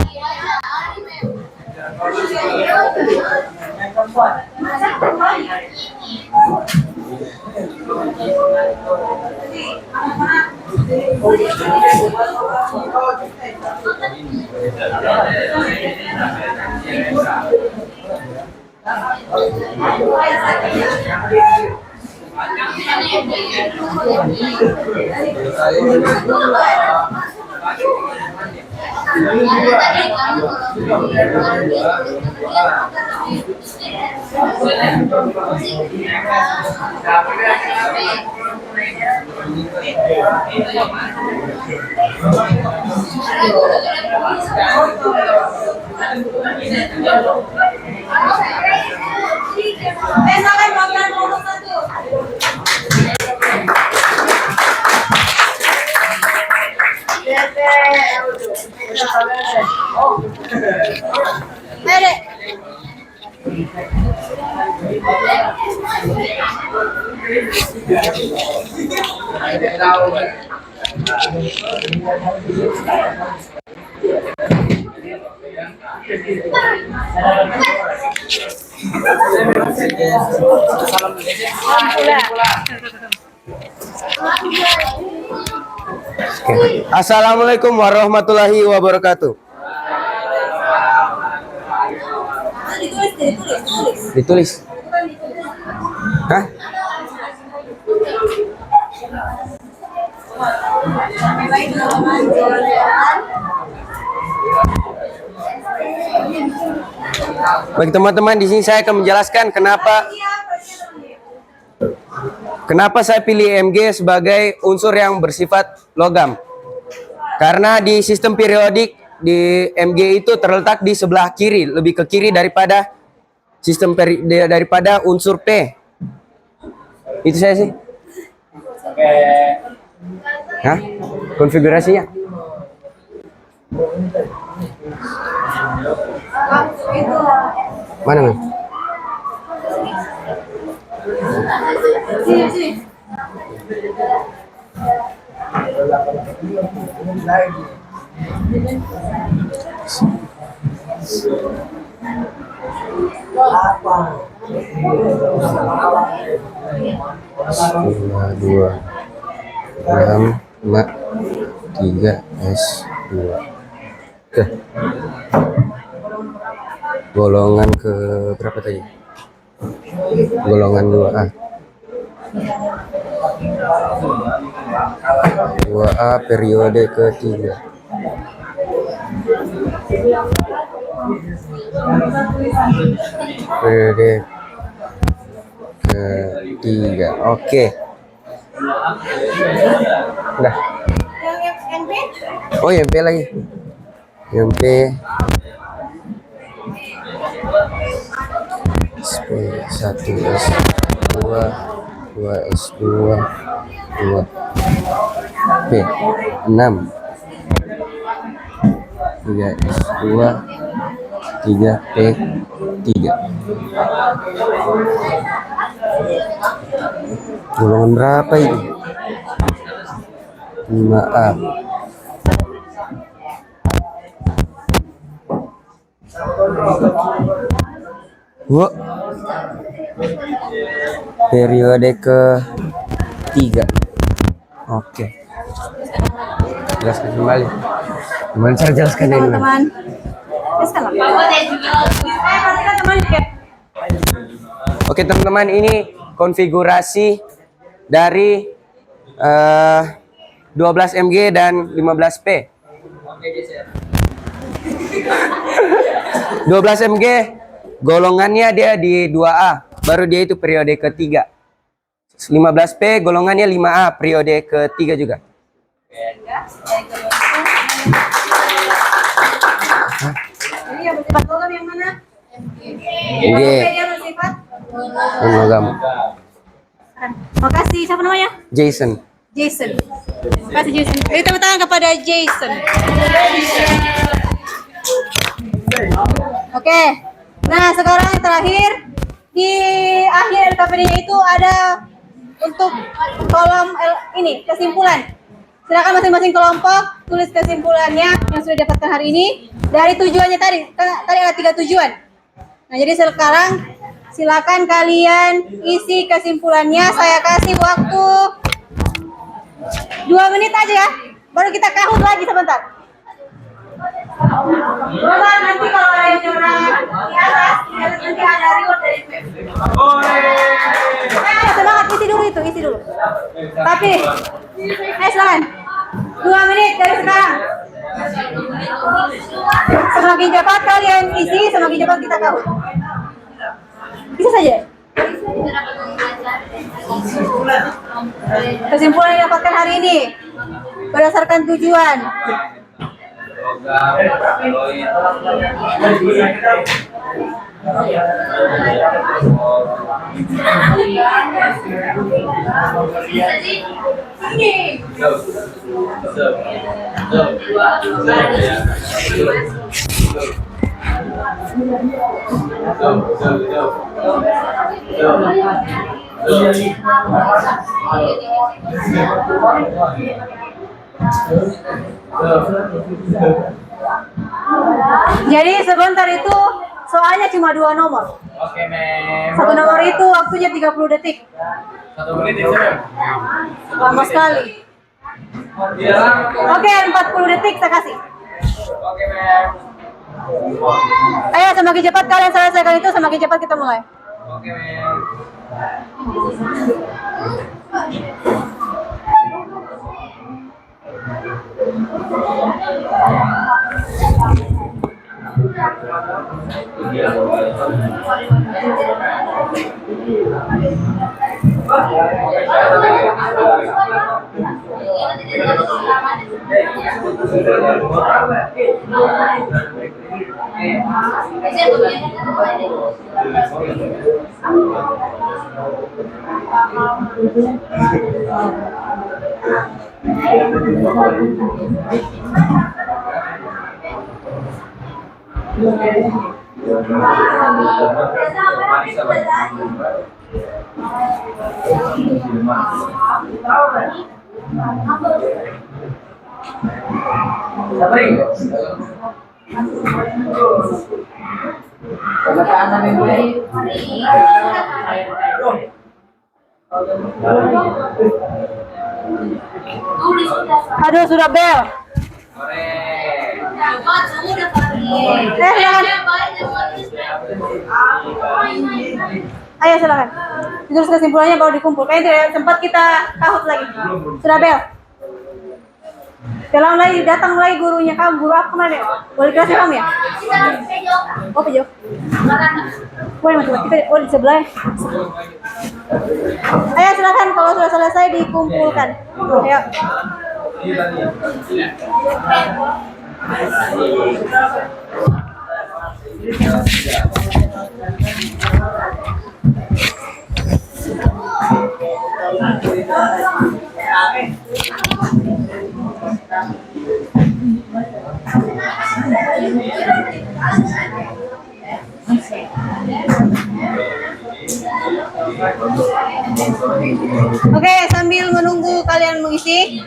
Assalamualaikum warahmatullahi wabarakatuh. Ditulis. Hah? Bagi teman-teman di sini saya akan menjelaskan kenapa saya pilih Mg sebagai unsur yang bersifat logam. Karena di sistem periodik di Mg itu terletak di sebelah kiri, lebih ke kiri daripada daripada unsur P. Itu saya sih. Hah? Konfigurasinya? Mana nih? Dua 6 3 S2. Oke. Golongan ke berapa tadi? Golongan 2A. 2A periode ketiga. Periode ketiga. Oke. Udah. Oh, yang P lagi. Yang P. SP1 S2 2 S2 2 P 6 3 S2 3 P 3. Golongan berapa ini? 5A. Wah, periode ketiga. Oke. Jelaskan kembali. Gimana cara jelaskan ini? Teman-teman. Oke teman-teman, ini konfigurasi dari 12 Mg dan 15 P. 12 Mg golongannya dia di 2A, baru dia itu periode ketiga. 15 P golongannya 5A, periode ketiga juga. Jadi yang bersifat logam yang mana? Mg. Yang bersifat Logam. Makasih, siapa namanya? Jason. Jason. Makasih Jason. Beri tepuk tangan kepada Jason. Oke. Nah, sekarang yang terakhir di akhir LKPD-nya itu ada untuk kolom ini kesimpulan. Silakan masing-masing kelompok tulis kesimpulannya yang sudah didapatkan hari ini dari tujuannya tadi. Tadi ada 3 tujuan. Nah, jadi sekarang silakan kalian isi kesimpulannya. Saya kasih waktu 2 menit aja ya. Baru kita kahut lagi sebentar. Coba nanti kalau ada yang curang di atas nanti ada reward dari web. Semangat, isi dulu. Tapi, silakan. 2 menit dari sekarang. Semakin cepat kalian isi, semakin cepat kita kahut. Bisa saja. Kesimpulan yang didapatkan hari ini berdasarkan tujuan. Jadi sebentar itu soalnya cuma 2 nomor. Oke, Mem. Satu nomor itu waktunya 30 detik. 1 menit ya, Mem. Lama sekali. Oke, 40 detik saya kasih. Oke, Mem. Ayo, semakin cepat kalian selesaikan itu, semakin cepat kita mulai. Oke, Mem. Aduh, sudah bel. Ayo silakan. Terus kesimpulannya baru dikumpul. Kayaknya tidak sempat kita kahut lagi. Sudah bel. Jalan lagi, datang lagi gurunya kamu. Guru apa kemarin? Boleh kelasnya kamu ya? Oh, pejo. Boleh matematika. Oh, di sebelah. Ayo silakan, kalau sudah selesai dikumpulkan. Ayo. Oke, sambil menunggu kalian mengisi,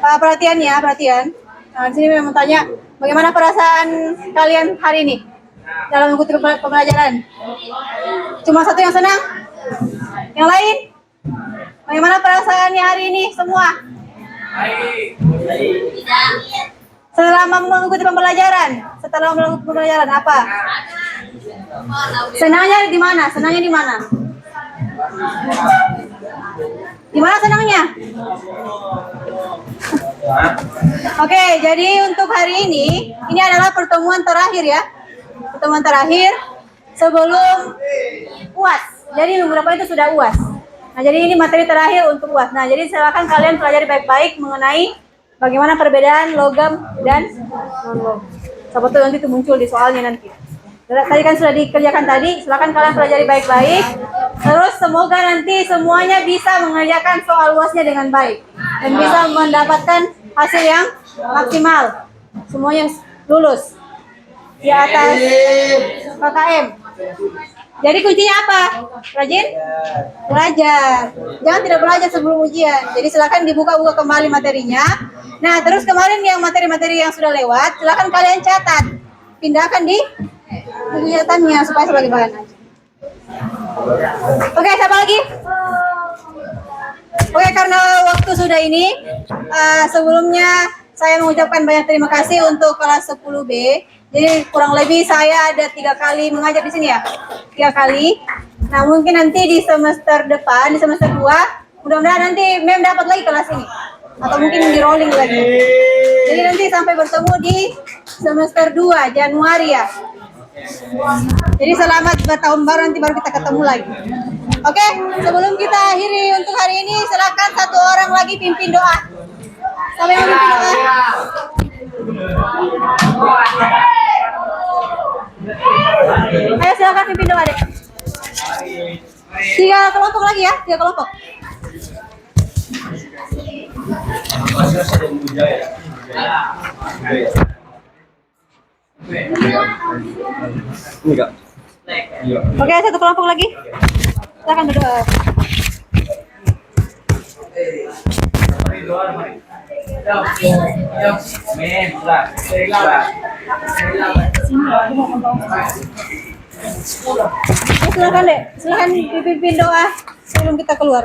perhatian ya, perhatian. Nah, di sini memang tanya, bagaimana perasaan kalian hari ini dalam mengikuti pembelajaran? Cuma satu yang senang? Yang lain? Bagaimana perasaannya hari ini semua? Selama mengikuti pembelajaran, setelah mengikuti pembelajaran apa? Senangnya di mana? Senangnya di mana? Di mana senangnya? Oke, jadi untuk hari ini adalah pertemuan terakhir ya. Pertemuan terakhir sebelum UAS. Jadi minggu depan itu sudah UAS. Nah, jadi ini materi terakhir untuk UAS. Nah, jadi silakan kalian pelajari baik-baik mengenai bagaimana perbedaan logam dan non-logam. Siapa tahu nanti itu muncul di soalnya nanti. Tadi kan sudah dikerjakan tadi, silakan kalian pelajari baik-baik. Terus semoga nanti semuanya bisa mengerjakan soal UASnya dengan baik dan bisa mendapatkan hasil yang maksimal. Semuanya lulus di atas KKM. Jadi kuncinya apa? Rajin belajar. Jangan tidak belajar sebelum ujian. Jadi silakan dibuka-buka kembali materinya. Nah, terus kemarin yang materi-materi yang sudah lewat, silakan kalian catat. Pindahkan di kegiatannya supaya sebagai bahan aja. Oke, siapa lagi? Oke, karena waktu sudah ini, sebelumnya saya mengucapkan banyak terima kasih untuk kelas 10B. Jadi kurang lebih saya ada 3 kali mengajar di sini ya, 3 kali. Nah, mungkin nanti di semester depan, di semester 2, mudah-mudahan nanti Mem dapat lagi kelas ini, atau mungkin di rolling lagi. Jadi nanti sampai bertemu di semester 2 Januari ya. Jadi selamat bertahun baru, nanti baru kita ketemu lagi. Oke, sebelum kita akhiri untuk hari ini, silakan satu orang lagi pimpin doa. Siapa yang mau pimpin doa? Ayo silakan pimpin doa deh. 3 kelompok lagi ya, 3 kelompok. Enggak. Oke, 1 kelompok lagi. Silakan berdoa. Silakan deh, silakan dipimpin doa sebelum kita keluar.